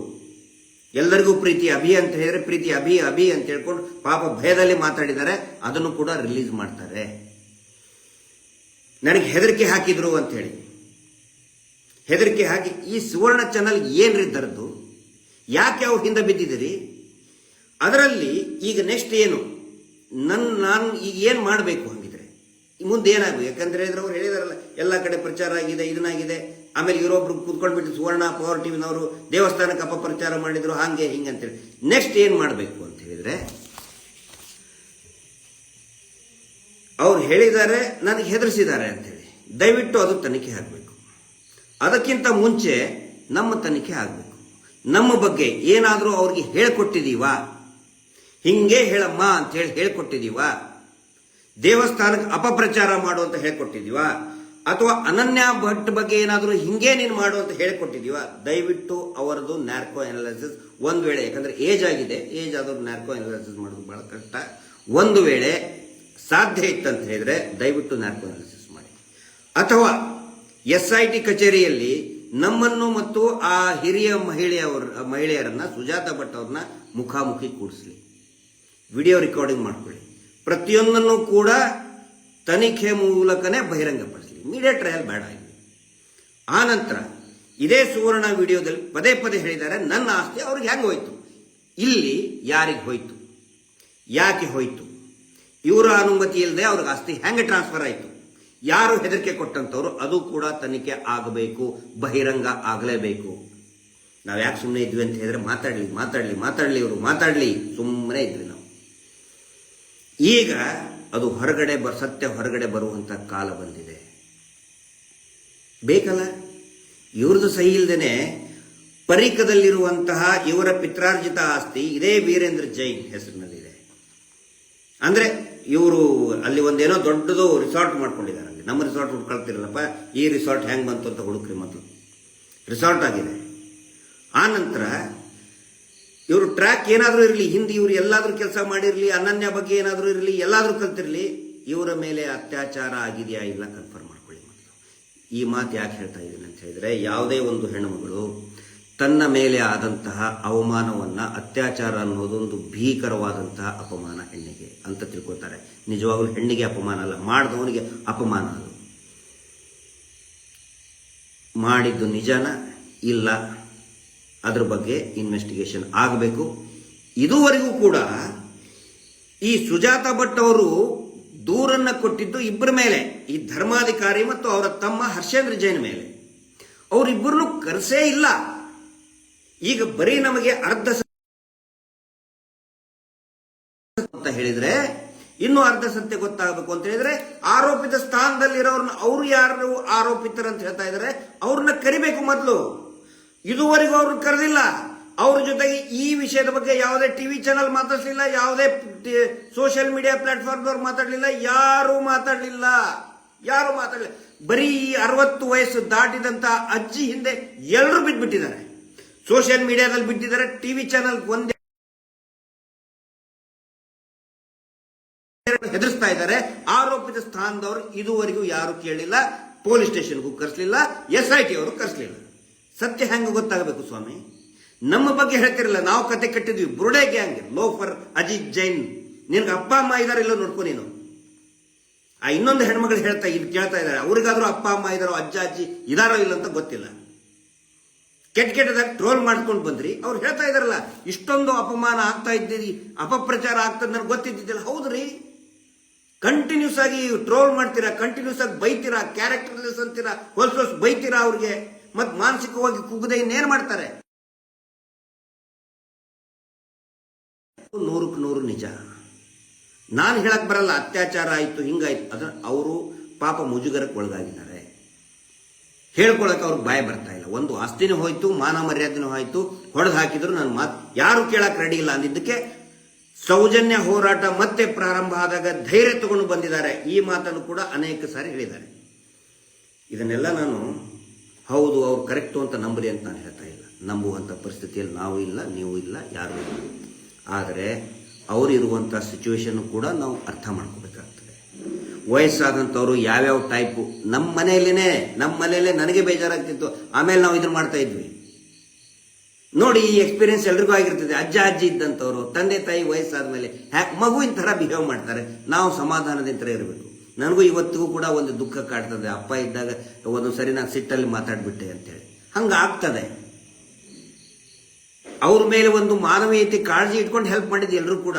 ಎಲ್ಲರಿಗೂ ಪ್ರೀತಿ. ಅಭಿ ಅಂತ ಹೇಳಿದ್ರೆ ಪ್ರೀತಿ, ಅಭಿ ಅಭಿ ಅಂತ ಹೇಳ್ಕೊಂಡು ಪಾಪ ಭಯದಲ್ಲಿ ಮಾತಾಡಿದ್ದಾರೆ. ಅದನ್ನು ಕೂಡ ರಿಲೀಸ್ ಮಾಡ್ತಾರೆ. ನನಗೆ ಹೆದರಿಕೆ ಹಾಕಿದ್ರು ಅಂತ ಹೇಳಿ. ಹೆದರಿಕೆ ಹಾಕಿ ಈ ಸುವರ್ಣ ಚಾನಲ್ ಏನ್ರಿ ದರದ್ದು? ಯಾಕೆ ಅವ್ರ ಹಿಂದೆ ಬಿದ್ದಿದ್ದೀರಿ? ಅದರಲ್ಲಿ ಈಗ ನೆಕ್ಸ್ಟ್ ಏನು ನಾನು ಈಗ ಏನು ಮಾಡಬೇಕು ಹಂಗಿದ್ರೆ ಮುಂದೆ ಏನಾಗಬೇಕು? ಯಾಕಂದ್ರೆ ಅವ್ರು ಹೇಳಿದಾರಲ್ಲ, ಎಲ್ಲ ಕಡೆ ಪ್ರಚಾರ ಆಗಿದೆ, ಇದನ್ನಾಗಿದೆ. ಆಮೇಲೆ ಇವರೊಬ್ರು ಕೂತ್ಕೊಂಡ್ಬಿಟ್ಟು ಸುವರ್ಣ ಪವರ್ ಟಿವಿನವರು ದೇವಸ್ಥಾನಕ್ಕೆ ಅಪಪ್ರಚಾರ ಮಾಡಿದ್ರು, ಹಾಗೆ ಹಿಂಗೆ ಅಂತೇಳಿ ನೆಕ್ಸ್ಟ್ ಏನು ಮಾಡಬೇಕು ಅಂತ ಹೇಳಿದ್ರೆ, ಅವ್ರು ಹೇಳಿದ್ದಾರೆ ನನಗೆ ಹೆದರಿಸಿದ್ದಾರೆ ಅಂತೇಳಿ, ದಯವಿಟ್ಟು ಅದು ತನಿಖೆ ಆಗಬೇಕು. ಅದಕ್ಕಿಂತ ಮುಂಚೆ ನಮ್ಮ ತನಿಖೆ ಆಗಬೇಕು. ನಮ್ಮ ಬಗ್ಗೆ ಏನಾದರೂ ಅವ್ರಿಗೆ ಹೇಳ್ಕೊಟ್ಟಿದೀವಾ? ಹಿಂಗೆ ಹೇಳಮ್ಮ ಅಂತ ಹೇಳಿ ಹೇಳ್ಕೊಟ್ಟಿದೀವಾ? ದೇವಸ್ಥಾನಕ್ಕೆ ಅಪಪ್ರಚಾರ ಮಾಡು ಅಂತ ಹೇಳ್ಕೊಟ್ಟಿದೀವಾ? ಅಥವಾ ಅನನ್ಯ ಭಟ್ ಬಗ್ಗೆ ಏನಾದರೂ ಹಿಂಗೆ ನೀನು ಮಾಡು ಅಂತ ಹೇಳ್ಕೊಟ್ಟಿದೀವಾ? ದಯವಿಟ್ಟು ಅವರದು ನ್ಯಾರ್ಕೋ ಅನಾಲಿಸಿಸ್ ಒಂದು ವೇಳೆ, ಯಾಕಂದ್ರೆ ಏಜ್ ಆಗಿದೆ, ಏಜ್ ಆದವ್ರು ನ್ಯಾರ್ಕೋ ಅನಾಲಿಸಿಸ್ ಮಾಡೋದು ಬಹಳ ಕಷ್ಟ. ಒಂದು ವೇಳೆ ಸಾಧ್ಯ ಇತ್ತಂತ ಹೇಳಿದ್ರೆ ದಯವಿಟ್ಟು ನ್ಯಾರ್ಕೋ ಅನಾಲಿಸಿಸ್ ಮಾಡಿ. ಅಥವಾ SIT ಕಚೇರಿಯಲ್ಲಿ ನಮ್ಮನ್ನು ಮತ್ತು ಆ ಹಿರಿಯ ಮಹಿಳೆಯರನ್ನ, ಸುಜಾತ ಭಟ್ ಅವ್ರನ್ನ ಮುಖಾಮುಖಿ ಕೂಡಿಸ್ಲಿ, ವಿಡಿಯೋ ರೆಕಾರ್ಡಿಂಗ್ ಮಾಡ್ಕೊಳ್ಳಿ, ಪ್ರತಿಯೊಂದನ್ನು ಕೂಡ ತನಿಖೆ ಮೂಲಕನೇ ಬಹಿರಂಗಪಡಿಸಲಿ. ಮೀಡಿಯಾ ಟ್ರಯಲ್ ಬೇಡ ಇಲ್ಲಿ. ಆ ನಂತರ ಇದೇ ಸುವರ್ಣ ವಿಡಿಯೋದಲ್ಲಿ ಪದೇ ಪದೇ ಹೇಳಿದ್ದಾರೆ ನನ್ನ ಆಸ್ತಿ ಅವ್ರಿಗೆ ಹೆಂಗೆ ಹೋಯ್ತು, ಇಲ್ಲಿ ಯಾರಿಗೆ ಹೋಯ್ತು, ಯಾಕೆ ಹೋಯ್ತು, ಇವರ ಅನುಮತಿ ಇಲ್ಲದೆ ಅವ್ರಿಗೆ ಆಸ್ತಿ ಹೆಂಗೆ ಟ್ರಾನ್ಸ್ಫರ್ ಆಯಿತು, ಯಾರು ಹೆದರಿಕೆ ಕೊಟ್ಟಂತವ್ರು, ಅದು ಕೂಡ ತನಿಖೆ ಆಗಬೇಕು, ಬಹಿರಂಗ ಆಗಲೇಬೇಕು. ನಾವು ಯಾಕೆ ಸುಮ್ಮನೆ ಇದ್ವಿ ಅಂತ ಹೇಳಿದ್ರೆ ಮಾತಾಡ್ಲಿ ಇವರು ಮಾತಾಡ್ಲಿ, ಸುಮ್ಮನೆ ಇದ್ವಿ ನಾವು. ಈಗ ಅದು ಸತ್ಯ ಹೊರಗಡೆ ಬರುವಂತ ಕಾಲ ಬಂದಿದೆ. ಬೇಕಲ್ಲ, ಇವ್ರದ್ದು ಸಹಿ ಇಲ್ದೇನೆ ಪರಿಕದಲ್ಲಿರುವಂತಹ ಇವರ ಪಿತ್ರಾರ್ಜಿತ ಆಸ್ತಿ ಇದೇ ವೀರೇಂದ್ರ ಜೈನ್ ಹೆಸರಿನಲ್ಲಿದೆ. ಅಂದ್ರೆ ಇವರು ಅಲ್ಲಿ ಒಂದೇನೋ ದೊಡ್ಡದು ರಿಸಾರ್ಟ್ ಮಾಡ್ಕೊಂಡಿದ್ದಾರೆ. ನಮ್ಮ ರಿಸಾರ್ಟ್ ಹುಡ್ಕೊಳ್ತಿರಲ್ಲಪ್ಪ, ಈ ರಿಸಾರ್ಟ್ ಹೆಂಗ್ ಬಂತು ಅಂತ ಹುಡುಕ್ರಿ, ಮೊದಲು ರಿಸಾರ್ಟ್ ಆಗಿದೆ. ಆ ನಂತರ ಇವರು ಟ್ರ್ಯಾಕ್ ಏನಾದರೂ ಇರಲಿ, ಹಿಂದೆ ಇವರು ಎಲ್ಲಾದ್ರೂ ಕೆಲಸ ಮಾಡಿರಲಿ, ಅನನ್ಯ ಬಗ್ಗೆ ಏನಾದರೂ ಇರಲಿ, ಎಲ್ಲಾದ್ರೂ ಕಲ್ತಿರಲಿ, ಇವರ ಮೇಲೆ ಅತ್ಯಾಚಾರ ಆಗಿದೆಯಾ ಇಲ್ಲ ಕನ್ಫರ್ಮ್ ಮಾಡ್ಕೊಳ್ಳಿ ಮೊದಲು. ಈ ಮಾತು ಯಾಕೆ ಹೇಳ್ತಾ ಇದ್ದೀನಿ ಅಂತ ಹೇಳಿದ್ರೆ, ಯಾವುದೇ ಒಂದು ಹೆಣ್ಣುಮಗಳು ತನ್ನ ಮೇಲೆ ಆದಂತಹ ಅವಮಾನವನ್ನ, ಅತ್ಯಾಚಾರ ಅನ್ನೋದೊಂದು ಭೀಕರವಾದಂತಹ ಅಪಮಾನ ಹೆಣ್ಣಿಗೆ ಅಂತ ತಿಳ್ಕೊತಾರೆ. ನಿಜವಾಗ್ಲೂ ಹೆಣ್ಣಿಗೆ ಅಪಮಾನ ಅಲ್ಲ, ಮಾಡಿದವನಿಗೆ ಅಪಮಾನ. ಅದು ಮಾಡಿದ್ದು ನಿಜನ ಇಲ್ಲ, ಅದ್ರ ಬಗ್ಗೆ ಇನ್ವೆಸ್ಟಿಗೇಷನ್ ಆಗಬೇಕು. ಇದುವರೆಗೂ ಕೂಡ ಈ ಸುಜಾತ ಭಟ್ ಅವರು ದೂರನ್ನ ಕೊಟ್ಟಿದ್ದು ಇಬ್ಬರ ಮೇಲೆ, ಈ ಧರ್ಮಾಧಿಕಾರಿ ಮತ್ತು ಅವರ ತಮ್ಮ ಹರ್ಷೇಂದ್ರ ಜೈನ್ ಮೇಲೆ. ಅವರಿಬ್ಬರನ್ನು ಕರೆಸೇ ಇಲ್ಲ. ಈಗ ಬರೀ ನಮಗೆ ಅರ್ಧ ಅಂತ ಹೇಳಿದ್ರೆ, ಇನ್ನು ಅರ್ಧ ಸತ್ಯ ಗೊತ್ತಾಗಬೇಕು ಅಂತ ಹೇಳಿದ್ರೆ, ಆರೋಪಿತ ಸ್ಥಾನದಲ್ಲಿರೋರ್ನ, ಅವರು ಯಾರು ಆರೋಪಿತರಂತ ಹೇಳ್ತಾ ಇದ್ದಾರೆ, ಅವ್ರನ್ನ ಕರಿಬೇಕು ಮೊದಲು. ಇದುವರೆಗೂ ಅವ್ರನ್ನ ಕರೆದಿಲ್ಲ. ಅವ್ರ ಜೊತೆಗೆ ಈ ವಿಷಯದ ಬಗ್ಗೆ ಯಾವುದೇ ಟಿವಿ ಚಾನಲ್ ಮಾತಾಡಲಿಲ್ಲ, ಯಾವುದೇ ಸೋಷಿಯಲ್ ಮೀಡಿಯಾ ಪ್ಲಾಟ್ಫಾರ್ಮ್ದವ್ರು ಮಾತಾಡಲಿಲ್ಲ, ಯಾರು ಮಾತಾಡಲಿಲ್ಲ. ಬರೀ 60 ವಯಸ್ಸು ದಾಟಿದಂತ ಅಜ್ಜಿ ಹಿಂದೆ ಎಲ್ಲರೂ ಬಿದ್ದುಬಿಟ್ಟಿದ್ದಾರೆ. ಸೋಷಿಯಲ್ ಮೀಡಿಯಾದಲ್ಲಿ ಬಿಟ್ಟಿದ್ದಾರೆ, ಟಿವಿ ಚಾನಲ್ ಒಂದೇ ಹೆದರ್ಸ್ತಾ ಇದ್ದಾರೆ. ಆರೋಪಿತ ಸ್ಥಾನದವರು ಇದುವರೆಗೂ ಯಾರು ಕೇಳಲಿಲ್ಲ, ಪೊಲೀಸ್ ಸ್ಟೇಷನ್ಗೂ ಕರೆಸಲಿಲ್ಲ, SIT ಅವರು ಕರೆಸಲಿಲ್ಲ. ಸತ್ಯ ಹೆಂಗ ಗೊತ್ತಾಗಬೇಕು ಸ್ವಾಮಿ? ನಮ್ಮ ಬಗ್ಗೆ ಹೇಳ್ತಿರಲ್ಲ, ನಾವು ಕತೆ ಕಟ್ಟಿದ್ವಿ. ಬುರುಡೆ ಗ್ಯಾಂಗ್, ಲೋಫರ್ ಅಜಿತ್ ಜೈನ್, ನಿನ್ಗೆ ಅಪ್ಪ ಅಮ್ಮ ಇದಾರೆ ಇಲ್ಲೋ ನೋಡ್ಕೊ ನೀನು. ಆ ಇನ್ನೊಂದು ಹೆಣ್ಮಗಳು ಕೇಳ್ತಾ ಇದ್ದಾರೆ, ಅವ್ರಿಗಾದ್ರೂ ಅಪ್ಪ ಅಮ್ಮ ಇದಾರೋ, ಅಜ್ಜ ಅಜ್ಜಿ ಇದಾರೋ ಇಲ್ಲ ಅಂತ ಗೊತ್ತಿಲ್ಲ. ಕೆಟ್ಟದಾಗ ಟ್ರೋಲ್ ಮಾಡ್ಕೊಂಡು ಬಂದ್ರಿ. ಅವ್ರು ಹೇಳ್ತಾ ಇದಾರಲ್ಲ, ಇಷ್ಟೊಂದು ಅಪಮಾನ ಆಗ್ತಾ ಇದ್ದೀರಿ, ಅಪಪ್ರಚಾರ ಆಗ್ತದೆ ನನಗೆ ಗೊತ್ತಿದ್ದಿದ್ದಿಲ್ಲ. ಹೌದ್ರಿ, ಕಂಟಿನ್ಯೂಸ್ ಆಗಿ ಟ್ರೋಲ್ ಮಾಡ್ತೀರಾ, ಕಂಟಿನ್ಯೂಸ್ ಆಗಿ ಬೈತೀರಾ, ಕ್ಯಾರೆಕ್ಟರ್ಲೆಸ್ ಅಂತೀರಾ, ಹೊಲ್ಸೊಸ್ ಬೈತೀರಾ ಅವ್ರಿಗೆ, ಮತ್ ಮಾನಸಿಕವಾಗಿ ಕುಗ್ಗದೆ ಇನ್ನೇನ್ ಮಾಡ್ತಾರೆ? 100% ನಿಜ. ನಾನು ಹೇಳಕ್ ಬರಲ್ಲ ಅತ್ಯಾಚಾರ ಆಯ್ತು ಹಿಂಗಾಯ್ತು, ಅದ್ರ ಅವರು ಪಾಪ ಮುಜುಗರಕ್ಕೆ ಒಳಗಾಗಿದ್ದಾರೆ. ಹೇಳ್ಕೊಳಕ್ ಅವ್ರಿಗೆ ಬಾಯ ಬರ್ತಾ ಇಲ್ಲ. ಒಂದು ಆಸ್ತಿನೂ ಹೋಯ್ತು, ಮಾನ ಮರ್ಯಾದೆನೂ ಹೋಯ್ತು, ಹೊಡೆದು ಹಾಕಿದ್ರು ನನ್ನ ಮಾತು ಯಾರು ಕೇಳಕ್ ರೆಡಿ ಇಲ್ಲ ಅಂದಿದ್ದಕ್ಕೆ ಸೌಜನ್ಯ ಹೋರಾಟ ಮತ್ತೆ ಪ್ರಾರಂಭ ಆದಾಗ ಧೈರ್ಯ ತಗೊಂಡು ಬಂದಿದ್ದಾರೆ. ಈ ಮಾತನ್ನು ಕೂಡ ಅನೇಕ ಸಾರಿ ಹೇಳಿದ್ದಾರೆ. ಇದನ್ನೆಲ್ಲ ನಾನು ಹೌದು ಅವ್ರು ಕರೆಕ್ಟು ಅಂತ ನಂಬಲಿ ಅಂತ ನಾನು ಹೇಳ್ತಾ ಇಲ್ಲ. ನಂಬುವಂಥ ಪರಿಸ್ಥಿತಿಯಲ್ಲಿ ನಾವು ಇಲ್ಲ, ನೀವು ಇಲ್ಲ, ಯಾರು ಇಲ್ಲ. ಆದರೆ ಅವರಿರುವಂಥ ಸಿಚುವೇಶನ್ ಕೂಡ ನಾವು ಅರ್ಥ ಮಾಡ್ಕೋಬೇಕಾಗ್ತದೆ. ವಯಸ್ಸಾದಂಥವ್ರು ಯಾವ್ಯಾವ ಟೈಪು, ನಮ್ಮ ಮನೆಯಲ್ಲೇ ನನಗೆ ಬೇಜಾರಾಗ್ತಿತ್ತು. ಆಮೇಲೆ ನಾವು ಇದನ್ನು ಮಾಡ್ತಾ ಇದ್ವಿ ನೋಡಿ. ಈ ಎಕ್ಸ್ಪೀರಿಯನ್ಸ್ ಎಲ್ರಿಗೂ ಆಗಿರ್ತದೆ. ಅಜ್ಜ ಅಜ್ಜಿ ಇದ್ದಂಥವ್ರು ತಂದೆ ತಾಯಿ ವಯಸ್ಸಾದ ಮೇಲೆ ಮಗುವಿನ ಥರ ಬಿಹೇವ್ ಮಾಡ್ತಾರೆ. ನಾವು ಸಮಾಧಾನದಿಂದ ಇರಬೇಕು. ನನಗೂ ಇವತ್ತಿಗೂ ಕೂಡ ಒಂದು ದುಃಖ ಕಾಡ್ತದೆ. ಅಪ್ಪ ಇದ್ದಾಗ ಒಂದೊಂದು ಸರಿ ನಾನು ಸಿಟ್ಟಲ್ಲಿ ಮಾತಾಡ್ಬಿಟ್ಟೆ ಅಂತೇಳಿ. ಹಂಗಾಗ್ತದೆ. ಅವ್ರ ಮೇಲೆ ಒಂದು ಮಾನವೀಯತೆ ಕಾಳಜಿ ಇಟ್ಕೊಂಡು ಹೆಲ್ಪ್ ಮಾಡಿದ್ದು ಎಲ್ಲರೂ ಕೂಡ.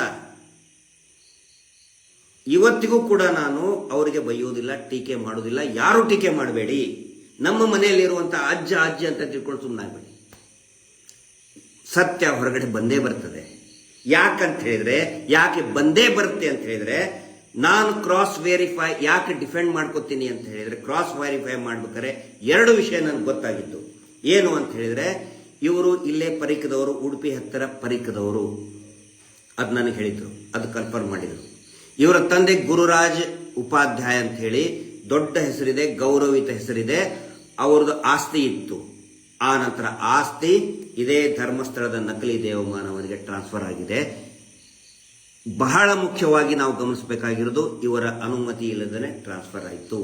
ಇವತ್ತಿಗೂ ಕೂಡ ನಾನು ಅವರಿಗೆ ಬೈಯೋದಿಲ್ಲ, ಟೀಕೆ ಮಾಡೋದಿಲ್ಲ. ಯಾರು ಟೀಕೆ ಮಾಡಬೇಡಿ. ನಮ್ಮ ಮನೆಯಲ್ಲಿರುವಂತಹ ಅಜ್ಜ ಅಜ್ಜಿ ಅಂತ ತಿಳ್ಕೊಂಡು ಸುಮ್ಮನಾಗಬೇಡಿ. ಸತ್ಯ ಹೊರಗಡೆ ಬಂದೇ ಬರ್ತದೆ. ಯಾಕಂತ ಹೇಳಿದ್ರೆ, ಯಾಕೆ ಬಂದೇ ಬರುತ್ತೆ ಅಂತ ಹೇಳಿದ್ರೆ, ನಾನು ಕ್ರಾಸ್ ವೆರಿಫೈ ಯಾಕೆ ಡಿಫೆಂಡ್ ಮಾಡ್ಕೋತೀನಿ ಅಂತ ಹೇಳಿದ್ರೆ, ಕ್ರಾಸ್ ವೆರಿಫೈ ಮಾಡ್ಬೇಕಾದ್ರೆ 2 ವಿಷಯ ನನಗೆ ಗೊತ್ತಾಗಿತ್ತು. ಏನು ಅಂತ ಹೇಳಿದ್ರೆ, ಇವರು ಇಲ್ಲೇ ಪರಿಕದವರು, ಉಡುಪಿ ಹತ್ತಿರ ಪರಿಕದವರು, ಅದು ನನಗೆ ಹೇಳಿದ್ರು, ಅದು ಕನ್ಫರ್ಮ್ ಮಾಡಿದ್ರು. ಇವರ ತಂದೆ ಗುರುರಾಜ್ ಉಪಾಧ್ಯಾಯ ಅಂತ ಹೇಳಿ ದೊಡ್ಡ ಹೆಸರಿದೆ, ಗೌರವಿತ ಹೆಸರಿದೆ. ಅವ್ರದ್ದು ಆಸ್ತಿ ಇತ್ತು. ಆ ನಂತರ ಆಸ್ತಿ ಇದೇ ಧರ್ಮಸ್ಥಳದ ನಕಲಿ ದೇವಮಾನವನಿಗೆ ಟ್ರಾನ್ಸ್ಫರ್ ಆಗಿದೆ. ಬಹಳ ಮುಖ್ಯವಾಗಿ ನಾವು ಗಮನಿಸಬೇಕಾಗಿರೋದು, ಇವರ ಅನುಮತಿ ಇಲ್ಲದೇ ಟ್ರಾನ್ಸ್ಫರ್ ಆಯಿತು.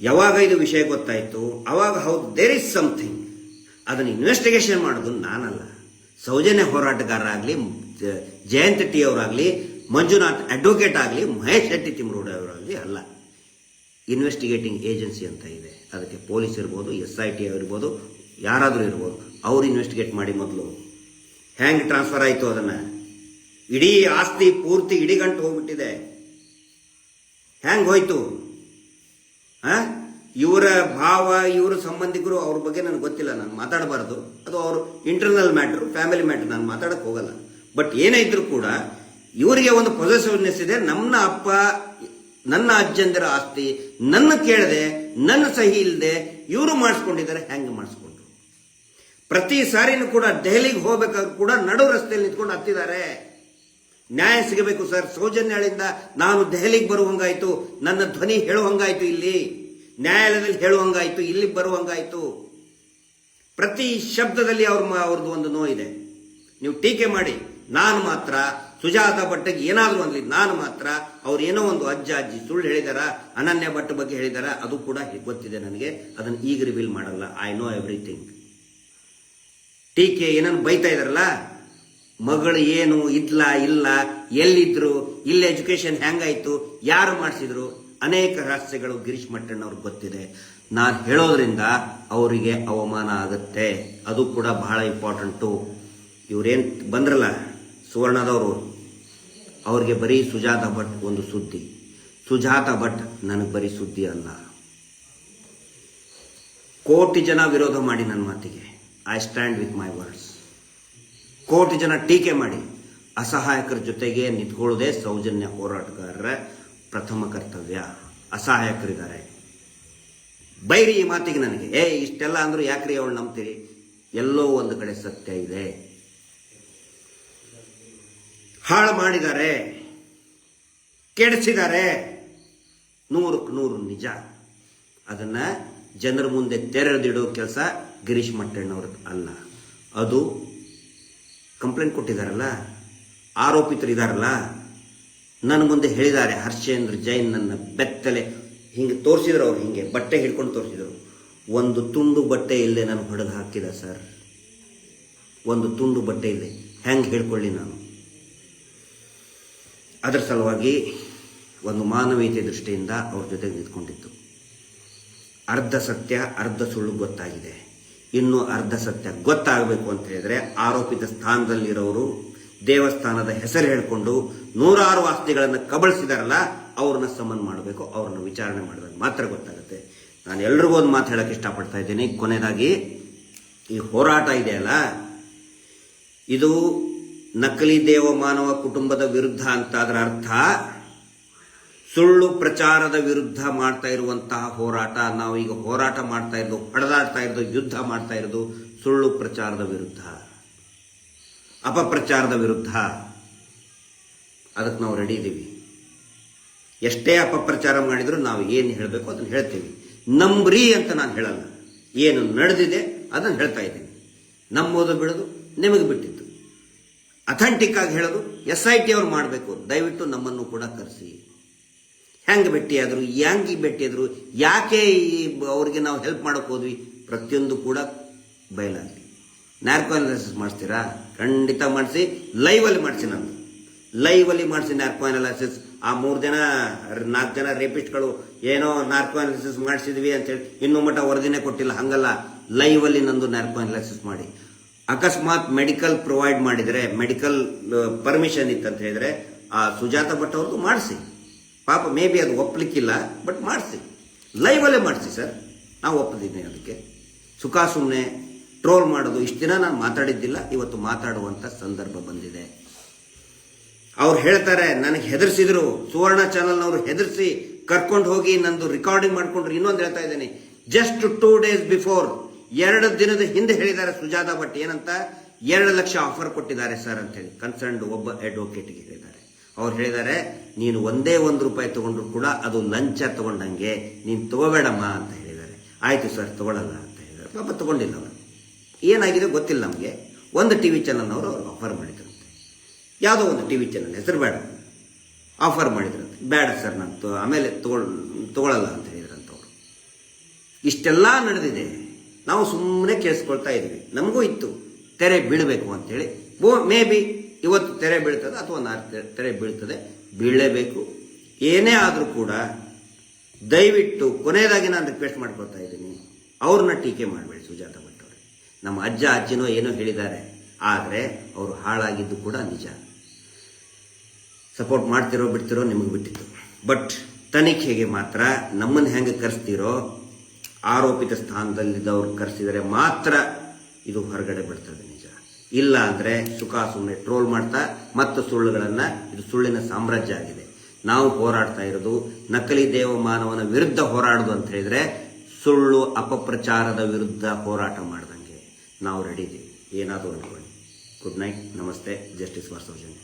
ಯಾವಾಗ ಇದು ವಿಷಯ ಗೊತ್ತಾಯಿತು, ಅವಾಗ ಹೌದು ದೇರ್ ಇಸ್ ಸಮಥಿಂಗ್. ಅದನ್ನು ಇನ್ವೆಸ್ಟಿಗೇಷನ್ ಮಾಡೋದು ನಾನಲ್ಲ, ಸೌಜನ್ಯ ಹೋರಾಟಗಾರರಾಗಲಿ, ಜಯಂತ್ ಟಿ ಅವರಾಗಲಿ, ಮಂಜುನಾಥ್ ಅಡ್ವೊಕೇಟ್ ಆಗಲಿ, ಮಹೇಶ್ ಶೆಟ್ಟಿ ತಿಮ್ರೋಡ್ ಅವರಾಗಲಿ ಅಲ್ಲ. ಇನ್ವೆಸ್ಟಿಗೇಟಿಂಗ್ ಏಜೆನ್ಸಿ ಅಂತ ಇದೆ. ಅದಕ್ಕೆ ಪೊಲೀಸ್ ಇರ್ಬೋದು, SIT ಇರ್ಬೋದು, ಯಾರಾದರೂ ಇರ್ಬೋದು. ಅವ್ರು ಇನ್ವೆಸ್ಟಿಗೇಟ್ ಮಾಡಿ ಮೊದಲು ಹೆಂಗೆ ಟ್ರಾನ್ಸ್ಫರ್ ಆಯಿತು. ಅದನ್ನ ಇಡೀ ಆಸ್ತಿ ಪೂರ್ತಿ ಇಡೀ ಗಂಟು ಹೋಗ್ಬಿಟ್ಟಿದೆ. ಹೆಂಗ್ ಹೋಯ್ತು? ಇವರ ಭಾವ, ಇವರ ಸಂಬಂಧಿಕರು, ಅವ್ರ ಬಗ್ಗೆ ನನಗೆ ಗೊತ್ತಿಲ್ಲ, ನಾನು ಮಾತಾಡಬಾರ್ದು. ಅದು ಅವರು ಇಂಟರ್ನಲ್ ಮ್ಯಾಟ್ರು, ಫ್ಯಾಮಿಲಿ ಮ್ಯಾಟ್ರ್, ನಾನು ಮಾತಾಡಕ್ ಹೋಗಲ್ಲ. ಬಟ್ ಏನೇ ಇದ್ರು ಕೂಡ ಇವರಿಗೆ ಒಂದು ಪೊಸೆಸಿವ್ನೆಸ್ ಇದೆ. ನನ್ನ ಅಪ್ಪ, ನನ್ನ ಅಜ್ಜಂದಿರ ಆಸ್ತಿ ನನ್ನ ಕೇಳದೆ, ನನ್ನ ಸಹಿ ಇಲ್ಲದೆ ಇವರು ಮಾಡಿಸ್ಕೊಂಡಿದ್ದಾರೆ. ಹೆಂಗೆ ಮಾಡಿಸ್ಕೊಂಡ್ರು? ಪ್ರತಿ ಸಾರಿನೂ ಕೂಡ ದೆಹಲಿಗೆ ಹೋಗ್ಬೇಕಾದ್ರೂ ಕೂಡ ನಡು ರಸ್ತೆಯಲ್ಲಿ ನಿಂತ್ಕೊಂಡು ಹತ್ತಿದ್ದಾರೆ. ನ್ಯಾಯ ಸಿಗಬೇಕು ಸರ್. ಸೌಜನ್ಯಗಳಿಂದ ನಾನು ದೆಹಲಿಗೆ ಬರುವಂಗಾಯ್ತು, ನನ್ನ ಧ್ವನಿ ಹೇಳುವಂಗಾಯ್ತು, ಇಲ್ಲಿ ನ್ಯಾಯಾಲಯದಲ್ಲಿ ಹೇಳುವಂಗಾಯ್ತು, ಇಲ್ಲಿ ಬರುವಂಗಾಯ್ತು. ಪ್ರತಿ ಶಬ್ದದಲ್ಲಿ ಅವ್ರದ್ದು ಒಂದು ನೋವಿದೆ. ನೀವು ಟೀಕೆ ಮಾಡಿ, ನಾನು ಮಾತ್ರ ಸುಜಾತ ಭಟ್ಗೆ ಏನಾದರೂ ಅನ್ಲಿ, ನಾನು ಮಾತ್ರ ಅವ್ರು ಏನೋ ಒಂದು ಅಜ್ಜ ಅಜ್ಜಿ ಸುಳ್ಳು ಹೇಳಿದಾರ, ಅನನ್ಯ ಭಟ್ ಬಗ್ಗೆ ಹೇಳಿದಾರ, ಅದು ಕೂಡ ಗೊತ್ತಿದೆ ನನಗೆ. ಅದನ್ನು ಈಗ ರಿವೀಲ್ ಮಾಡಲ್ಲ. I know everything. ಟೀಕೆ ಏನನ್ನು ಬೈತಾ ಇದಾರಲ್ಲ, ಮಗಳು ಏನು ಇದ್ಲ ಇಲ್ಲ, ಎಲ್ಲಿದ್ರು, ಇಲ್ಲಿ ಎಜುಕೇಶನ್ ಹೆಂಗಾಯ್ತು, ಯಾರು ಮಾಡಿಸಿದ್ರು, ಅನೇಕ ರಹಸ್ಯಗಳು ಗಿರೀಶ್ ಮಟ್ಟಣ್ಣವ್ರಿಗೆ ಗೊತ್ತಿದೆ. ನಾನು ಹೇಳೋದ್ರಿಂದ ಅವರಿಗೆ ಅವಮಾನ ಆಗುತ್ತೆ. ಅದು ಕೂಡ ಬಹಳ ಇಂಪಾರ್ಟೆಂಟು. ಇವ್ರೇನು ಬಂದ್ರಲ್ಲ ಸುವರ್ಣದವರು, ಅವ್ರಿಗೆ ಬರೀ ಸುಜಾತ ಭಟ್ ಒಂದು ಸುದ್ದಿ. ಸುಜಾತ ಭಟ್ ನನಗೆ ಬರೀ ಸುದ್ದಿ ಅಲ್ಲ. ಕೋಟಿ ಜನ ವಿರೋಧ ಮಾಡಿ ನನ್ನ ಮಾತಿಗೆ, I stand with my words. ಕೋಟಿ ಜನ ಟೀಕೆ ಮಾಡಿ, ಅಸಹಾಯಕರ ಜೊತೆಗೆ ನಿಂತ್ಕೊಳ್ಳೋದೇ ಸೌಜನ್ಯ ಹೋರಾಟಗಾರರ ಪ್ರಥಮ ಕರ್ತವ್ಯ. ಅಸಹಾಯಕರಿದ್ದಾರೆ, ಬೈರಿ ಈ ಮಾತಿಗೆ ನನಗೆ. ಇಷ್ಟೆಲ್ಲ ಅಂದ್ರು ಯಾಕ್ರಿ ಅವಳು ನಂಬ್ತೀರಿ? ಎಲ್ಲೋ ಒಂದು ಕಡೆ ಸತ್ಯ ಇದೆ. ಹಾಳು ಮಾಡಿದ್ದಾರೆ, ಕೆಡಿಸಿದ್ದಾರೆ, 100ಕ್ಕೆ 100 ನಿಜ. ಅದನ್ನ ಜನರ ಮುಂದೆ ತೆರೆದಿಡೋ ಕೆಲಸ ಗಿರೀಶ್ ಮಟ್ಟಣ್ಣವ್ರದ್ದು ಅಲ್ಲ. ಅದು ಕಂಪ್ಲೇಂಟ್ ಕೊಟ್ಟಿದ್ದಾರಲ್ಲ, ಆರೋಪಿತರಿದಾರಲ್ಲ, ನನ್ನ ಮುಂದೆ ಹೇಳಿದ್ದಾರೆ. ಹರ್ಷೇಂದ್ರ ಜೈನ್ ನನ್ನ ಬೆತ್ತಲೆ ಹಿಂಗೆ ತೋರಿಸಿದ್ರು. ಅವ್ರು ಹಿಂಗೆ ಬಟ್ಟೆ ಹಿಡ್ಕೊಂಡು ತೋರಿಸಿದ್ರು. ಒಂದು ತುಂಡು ಬಟ್ಟೆ ಇಲ್ಲದೆ ನಾನು ಹೊಡೆದು ಹಾಕಿದ ಸರ್. ಒಂದು ತುಂಡು ಬಟ್ಟೆ ಇಲ್ಲದೆ ಹೆಂಗೆ ಹೇಳ್ಕೊಳ್ಳಿ ನಾನು? ಅದರ ಸಲುವಾಗಿ ಒಂದು ಮಾನವೀಯತೆ ದೃಷ್ಟಿಯಿಂದ ಅವ್ರ ಜೊತೆಗೆ ನಿಂತ್ಕೊಂಡಿತ್ತು. ಅರ್ಧ ಸತ್ಯ ಅರ್ಧ ಸುಳ್ಳು ಗೊತ್ತಾಗಿದೆ. ಇನ್ನು ಅರ್ಧ ಸತ್ಯ ಗೊತ್ತಾಗಬೇಕು ಅಂತ ಹೇಳಿದ್ರೆ, ಆರೋಪಿತ ಸ್ಥಾನದಲ್ಲಿರೋರು ದೇವಸ್ಥಾನದ ಹೆಸರು ಹೇಳಿಕೊಂಡು 100 ಆಸ್ತಿಗಳನ್ನು ಕಬಳಿಸಿದಾರಲ್ಲ, ಅವ್ರನ್ನ ಸಮನ್ ಮಾಡಬೇಕು, ಅವ್ರನ್ನ ವಿಚಾರಣೆ ಮಾಡಿದಾಗ ಮಾತ್ರ ಗೊತ್ತಾಗುತ್ತೆ. ನಾನು ಎಲ್ರಿಗೂ ಒಂದು ಮಾತು ಹೇಳಕ್ಕೆ ಇಷ್ಟಪಡ್ತಾ ಇದ್ದೀನಿ. ಕೊನೆಯದಾಗಿ, ಈ ಹೋರಾಟ ಇದೆಯಲ್ಲ, ಇದು ನಕಲಿ ದೇವಮಾನವ ಕುಟುಂಬದ ವಿರುದ್ಧ ಅಂತ ಅದರ ಅರ್ಥ ಸುಳ್ಳು ಪ್ರಚಾರದ ವಿರುದ್ಧ ಮಾಡ್ತಾ ಇರುವಂತಹ ಹೋರಾಟ. ನಾವು ಈಗ ಹೋರಾಟ ಮಾಡ್ತಾ ಇರೋದು, ಹೊಡೆದಾಡ್ತಾ ಇರೋದು, ಯುದ್ಧ ಮಾಡ್ತಾ ಇರೋದು ಸುಳ್ಳು ಪ್ರಚಾರದ ವಿರುದ್ಧ, ಅಪಪ್ರಚಾರದ ವಿರುದ್ಧ. ಅದಕ್ಕೆ ನಾವು ರೆಡಿ ಇದ್ದೀವಿ. ಎಷ್ಟೇ ಅಪಪ್ರಚಾರ ಮಾಡಿದ್ರು ನಾವು ಏನು ಹೇಳಬೇಕು ಅದನ್ನು ಹೇಳ್ತೀವಿ. ನಂಬ್ರಿ ಅಂತ ನಾನು ಹೇಳಲ್ಲ. ಏನು ನಡೆದಿದೆ ಅದನ್ನು ಹೇಳ್ತಾ ಇದ್ದೀನಿ. ನಂಬೋದು ಬಿಡೋದು ನಿಮಗೆ ಬಿಟ್ಟಿದ್ದು. ಅಥೆಂಟಿಕ್ ಆಗಿ ಹೇಳೋದು SIT ಅವ್ರು ಮಾಡಬೇಕು. ದಯವಿಟ್ಟು ನಮ್ಮನ್ನು ಕೂಡ ಕರೆಸಿ. ಹೆಂಗೆ ಭೇಟಿಯಾದ್ರು, ಹೆಂಗೆ ಭೇಟಿಯಾದ್ರು, ಯಾಕೆ ಅವ್ರಿಗೆ ನಾವು ಹೆಲ್ಪ್ ಮಾಡೋಕೆ ಹೋದ್ವಿ, ಪ್ರತಿಯೊಂದು ಕೂಡ ಬಯಲಾಗಲಿ. ನ್ಯಾರ್ಕೋ ಅನಾಲಿಸಿಸ್ ಮಾಡಿಸ್ತೀರಾ? ಖಂಡಿತ ಮಾಡಿಸಿ. ಲೈವಲ್ಲಿ ಮಾಡಿಸಿ. ನಾನು ಲೈವಲ್ಲಿ ಮಾಡಿಸಿ ನ್ಯಾರ್ಕೋ ಅನಾಲಿಸಿಸ್. ಆ 4 ಜನ ರೇಪಿಸ್ಟ್ಗಳು ಏನೋ ನಾರ್ಕೋ ಅನಾಲಿಸಿಸ್ ಮಾಡಿಸಿದ್ವಿ ಅಂತೇಳಿ ಇನ್ನೂ ಮಟ್ಟ ವರದಿನೇ ಕೊಟ್ಟಿಲ್ಲ. ಹಂಗಲ್ಲ, ಲೈವ್ ಅಲ್ಲಿ ನಂದು ನಾರ್ಕೋ ಅನಾಲಿಸಿಸ್ ಮಾಡಿ ಅಕಸ್ಮಾತ್ ಮೆಡಿಕಲ್ ಪ್ರೊವೈಡ್ ಮಾಡಿದರೆ, ಮೆಡಿಕಲ್ ಪರ್ಮಿಷನ್ ಇತ್ತಂತ ಹೇಳಿದ್ರೆ ಆ ಸುಜಾತ ಭಟ್ ಅವ್ರದ್ದು ಮಾಡಿಸಿ. ಪಾಪ ಮೇ ಬಿ ಅದು ಒಪ್ಪಲಿಕ್ಕಿಲ್ಲ, ಬಟ್ ಮಾಡಿಸಿ, ಲೈವ್ ಅಲ್ಲೇ ಮಾಡಿಸಿ ಸರ್. ನಾವು ಒಪ್ಪದಿದ್ದೀನಿ ಅದಕ್ಕೆ. ಸುಖ ಸುಮ್ಮನೆ ಟ್ರೋಲ್ ಮಾಡೋದು ಇಷ್ಟು ದಿನ ನಾನು ಮಾತಾಡಿದ್ದಿಲ್ಲ, ಇವತ್ತು ಮಾತಾಡುವಂತ ಸಂದರ್ಭ ಬಂದಿದೆ. ಅವ್ರು ಹೇಳ್ತಾರೆ ನನಗೆ ಹೆದರ್ಸಿದ್ರು, ಸುವರ್ಣ ಚಾನಲ್ನವರು ಹೆದರ್ಸಿ ಕರ್ಕೊಂಡು ಹೋಗಿ ನಂದು ರೆಕಾರ್ಡಿಂಗ್ ಮಾಡ್ಕೊಂಡ್ರು. ಇನ್ನೊಂದು ಹೇಳ್ತಾ ಇದ್ದೇನೆ, ಜಸ್ಟ್ 2 days ಬಿಫೋರ್, 2 ದಿನದ ಹಿಂದೆ ಹೇಳಿದ್ದಾರೆ ಸುಜಾತಾ ಭಟ್ ಏನಂತ, 2 ಲಕ್ಷ ಆಫರ್ ಕೊಟ್ಟಿದ್ದಾರೆ ಸರ್ ಅಂತ ಹೇಳಿ ಕನ್ಸರ್ನ್ಡ್ ಒಬ್ಬ ಅಡ್ವೊಕೇಟ್ಗೆ ಹೇಳಿದ್ದಾರೆ. ಅವ್ರು ಹೇಳಿದ್ದಾರೆ ನೀನು ಒಂದೇ ₹1 ತಗೊಂಡ್ರು ಕೂಡ ಅದು ಲಂಚ ತಗೊಂಡಂಗೆ, ನೀನು ತಗೋಬೇಡಮ್ಮ ಅಂತ ಹೇಳಿದ್ದಾರೆ. ಆಯ್ತು ಸರ್ ತಗೊಳ್ಳಲ್ಲ ಅಂತ ಹೇಳಿದ್ದಾರೆ. ಪಾಪ ತಗೊಂಡಿಲ್ಲ ಅವರು. ಏನಾಗಿದೆ ಗೊತ್ತಿಲ್ಲ ನಮಗೆ. ಒಂದು ಟಿವಿ ಚಾನಲ್ನವರು ಅವ್ರಿಗೆ ಆಫರ್ ಮಾಡಿದ್ರಂತೆ, ಯಾವುದೋ ಒಂದು ಟಿವಿ ಚಾನಲ್, ಹೆಸರು ಬೇಡ, ಆಫರ್ ಮಾಡಿದ್ರಂತೆ. ಬೇಡ ಸರ್ ನಾನು ಆಮೇಲೆ ತಗೊಳ್ಳಲ್ಲ ಅಂತ ಹೇಳಿದ್ರಂತ ಅವರು. ಇಷ್ಟೆಲ್ಲ ನಡೆದಿದೆ, ನಾವು ಸುಮ್ಮನೆ ಕೇಳಿಸ್ಕೊಳ್ತಾ ಇದ್ವಿ. ನಮಗೂ ಇತ್ತು ತೆರೆ ಬೀಳಬೇಕು ಅಂತೇಳಿ. ಮೇ ಬಿ ಇವತ್ತು ತೆರೆ ಬೀಳ್ತದೆ ಅಥವಾ ನಾಳೆ ತೆರೆ ಬೀಳ್ತದೆ, ಬೀಳಲೇಬೇಕು. ಏನೇ ಆದರೂ ಕೂಡ ದಯವಿಟ್ಟು ಕೊನೆಯದಾಗಿ ನಾನು ರಿಕ್ವೆಸ್ಟ್ ಮಾಡ್ಕೊಳ್ತಾ ಇದ್ದೀನಿ, ಅವ್ರನ್ನ ಟೀಕೆ ಮಾಡಬೇಡಿ ಸುಜಾತ ಭಟ್ ಅವರು. ನಮ್ಮ ಅಜ್ಜ ಅಜ್ಜಿನೋ ಏನೋ ಹೇಳಿದ್ದಾರೆ, ಆದರೆ ಅವರು ಹಾಳಾಗಿದ್ದು ಕೂಡ ನಿಜ. ಸಪೋರ್ಟ್ ಮಾಡ್ತಿರೋ ಬಿಡ್ತಿರೋ ನಿಮಗೆ ಬಿಟ್ಟಿತ್ತು. ಬಟ್ ತನಿಖೆಗೆ ಮಾತ್ರ ನಮ್ಮನ್ನು ಹೆಂಗೆ ಕರೆಸ್ತಿರೋ, ಆರೋಪಿತ ಸ್ಥಾನದಲ್ಲಿದ್ದವ್ರು ಕರೆಸಿದರೆ ಮಾತ್ರ ಇದು ಹೊರಗಡೆ ಬಿಡ್ತದೆ ನಿಜ. ಇಲ್ಲ ಅಂದರೆ ಸುಖ ಸುಮ್ಮನೆ ಟ್ರೋಲ್ ಮಾಡ್ತಾ ಮತ್ತು ಸುಳ್ಳುಗಳನ್ನು, ಇದು ಸುಳ್ಳಿನ ಸಾಮ್ರಾಜ್ಯ ಆಗಿದೆ. ನಾವು ಹೋರಾಡ್ತಾ ಇರೋದು ನಕಲಿ ದೇವಮಾನವನ ವಿರುದ್ಧ ಹೋರಾಡೋದು ಅಂತ ಹೇಳಿದ್ರೆ ಸುಳ್ಳು ಅಪಪ್ರಚಾರದ ವಿರುದ್ಧ ಹೋರಾಟ ಮಾಡ್ದಂಗೆ ನಾವು ರೆಡಿ ಇದ್ದೀವಿ. ಏನಾದರೂ ಅನ್ಕೊಳ್ಳಿ. ಗುಡ್ ನೈಟ್, ನಮಸ್ತೆ. Justice for Soujanya.